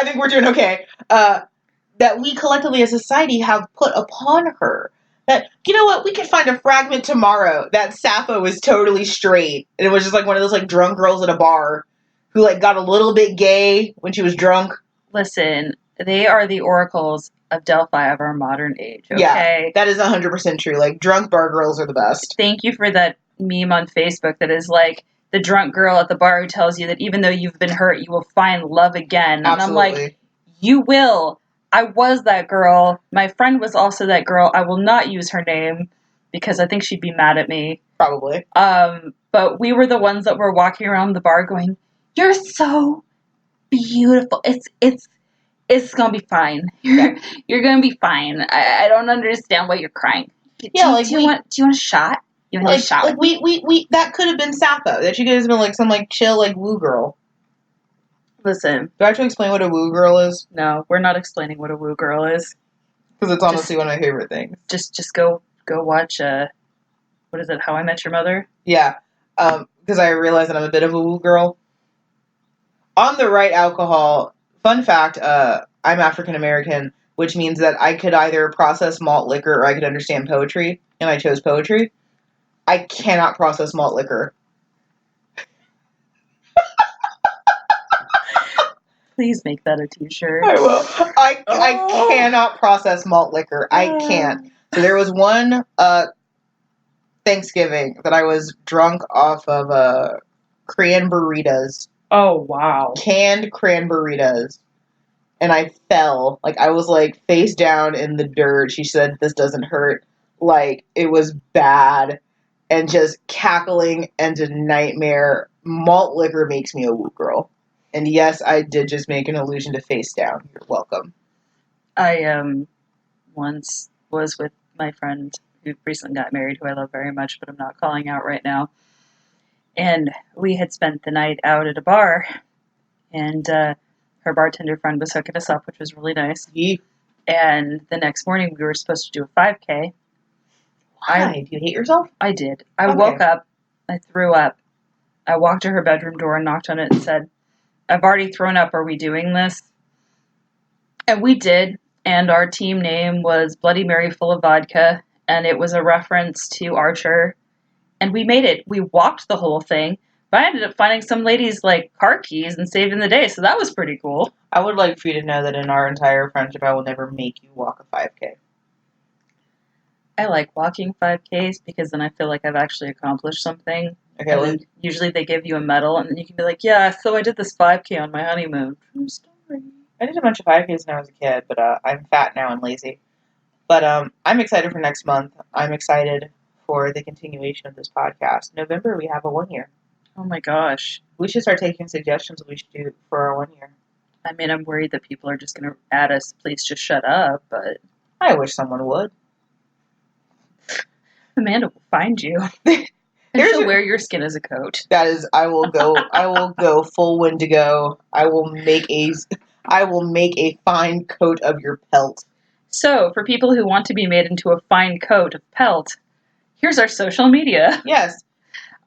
think we're doing okay. That we collectively as society have put upon her. That, you know what, we could find a fragment tomorrow that Sappho was totally straight. And it was just one of those drunk girls at a bar who got a little bit gay when she was drunk. Listen, they are the oracles of Delphi of our modern age, okay? Yeah, that is 100% true. Drunk bar girls are the best. Thank you for that meme on Facebook that is the drunk girl at the bar who tells you that even though you've been hurt, you will find love again. Absolutely. And I'm like, you will. I was that girl. My friend was also that girl. I will not use her name because I think she'd be mad at me. Probably. But we were the ones that were walking around the bar going, you're so beautiful. It's gonna be fine. You're gonna be fine. I don't understand why you're crying. Do you want a shot? You want a shot? We that could have been Sappho. That she could have been some chill woo girl. Listen. Do I have to explain what a woo girl is? No, we're not explaining what a woo girl is. Because it's honestly one of my favorite things. Just go watch what is it? How I Met Your Mother? Yeah. Because I realize that I'm a bit of a woo girl. On the right alcohol, fun fact, I'm African American, which means that I could either process malt liquor or I could understand poetry, and I chose poetry. I cannot process malt liquor. Please make that a t-shirt. I will. I cannot process malt liquor. I can't. So there was one Thanksgiving that I was drunk off of cranberritas. Oh, wow. Canned cranberritas. And I fell. I was face down in the dirt. She said, this doesn't hurt. It was bad. And just cackling and a nightmare. Malt liquor makes me a woo girl. And yes, I did just make an allusion to face down. You're welcome. I once was with my friend who recently got married, who I love very much, but I'm not calling out right now. And we had spent the night out at a bar, and her bartender friend was hooking us up, which was really nice. Yeah. And the next morning, we were supposed to do a 5K. Why? Do you hate yourself? I did. I woke up. I threw up. I walked to her bedroom door and knocked on it and said, I've already thrown up. Are we doing this? And we did. And our team name was Bloody Mary Full of Vodka. And it was a reference to Archer. And we made it. We walked the whole thing. But I ended up finding some ladies' car keys and saving the day. So that was pretty cool. I would like for you to know that in our entire friendship, I will never make you walk a 5K. I like walking 5Ks because then I feel like I've actually accomplished something. Okay, well, usually they give you a medal, and then you can be like, yeah, so I did this 5K on my honeymoon. True story. I did a bunch of 5Ks when I was a kid, but I'm fat now and lazy. But I'm excited for next month. I'm excited for the continuation of this podcast. November, we have a 1 year. Oh my gosh. We should start taking suggestions what we should do for our 1 year. I mean, I'm worried that people are just going to add us, please just shut up, but I wish someone would. Amanda will find you. And There's she'll a- wear your skin as a coat. That is, I will go full Wendigo. I will make a fine coat of your pelt. So, for people who want to be made into a fine coat of pelt, here's our social media. Yes.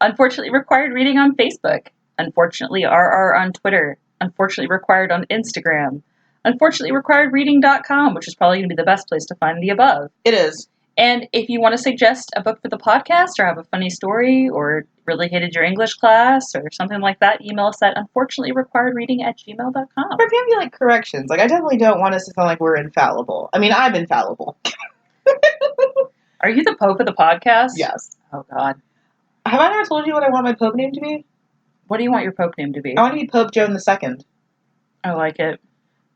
Unfortunately Required Reading on Facebook. Unfortunately RR on Twitter. Unfortunately Required on Instagram. UnfortunatelyRequiredReading.com, which is probably going to be the best place to find the above. It is. And if you want to suggest a book for the podcast or have a funny story or really hated your English class or something like that, email us at unfortunatelyrequiredreading@gmail.com. Or if you have any, like, corrections. Like, I definitely don't want us to sound like we're infallible. I mean, I'm infallible. Are you the Pope of the podcast? Yes. Oh, God. Have I never told you what I want my Pope name to be? What do you want your Pope name to be? I want to be Pope Joan II. I like it.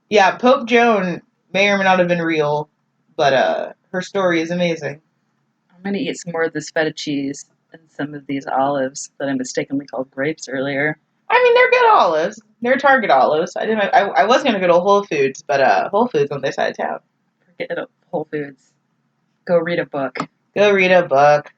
Yeah, Pope Joan may or may not have been real, but her story is amazing. I'm going to eat some more of this feta cheese and some of these olives that I mistakenly called grapes earlier. I mean, they're good olives. They're Target olives. I was gonna go to Whole Foods, but Whole Foods on this side of town. Forget Whole Foods. Go read a book. Go read a book.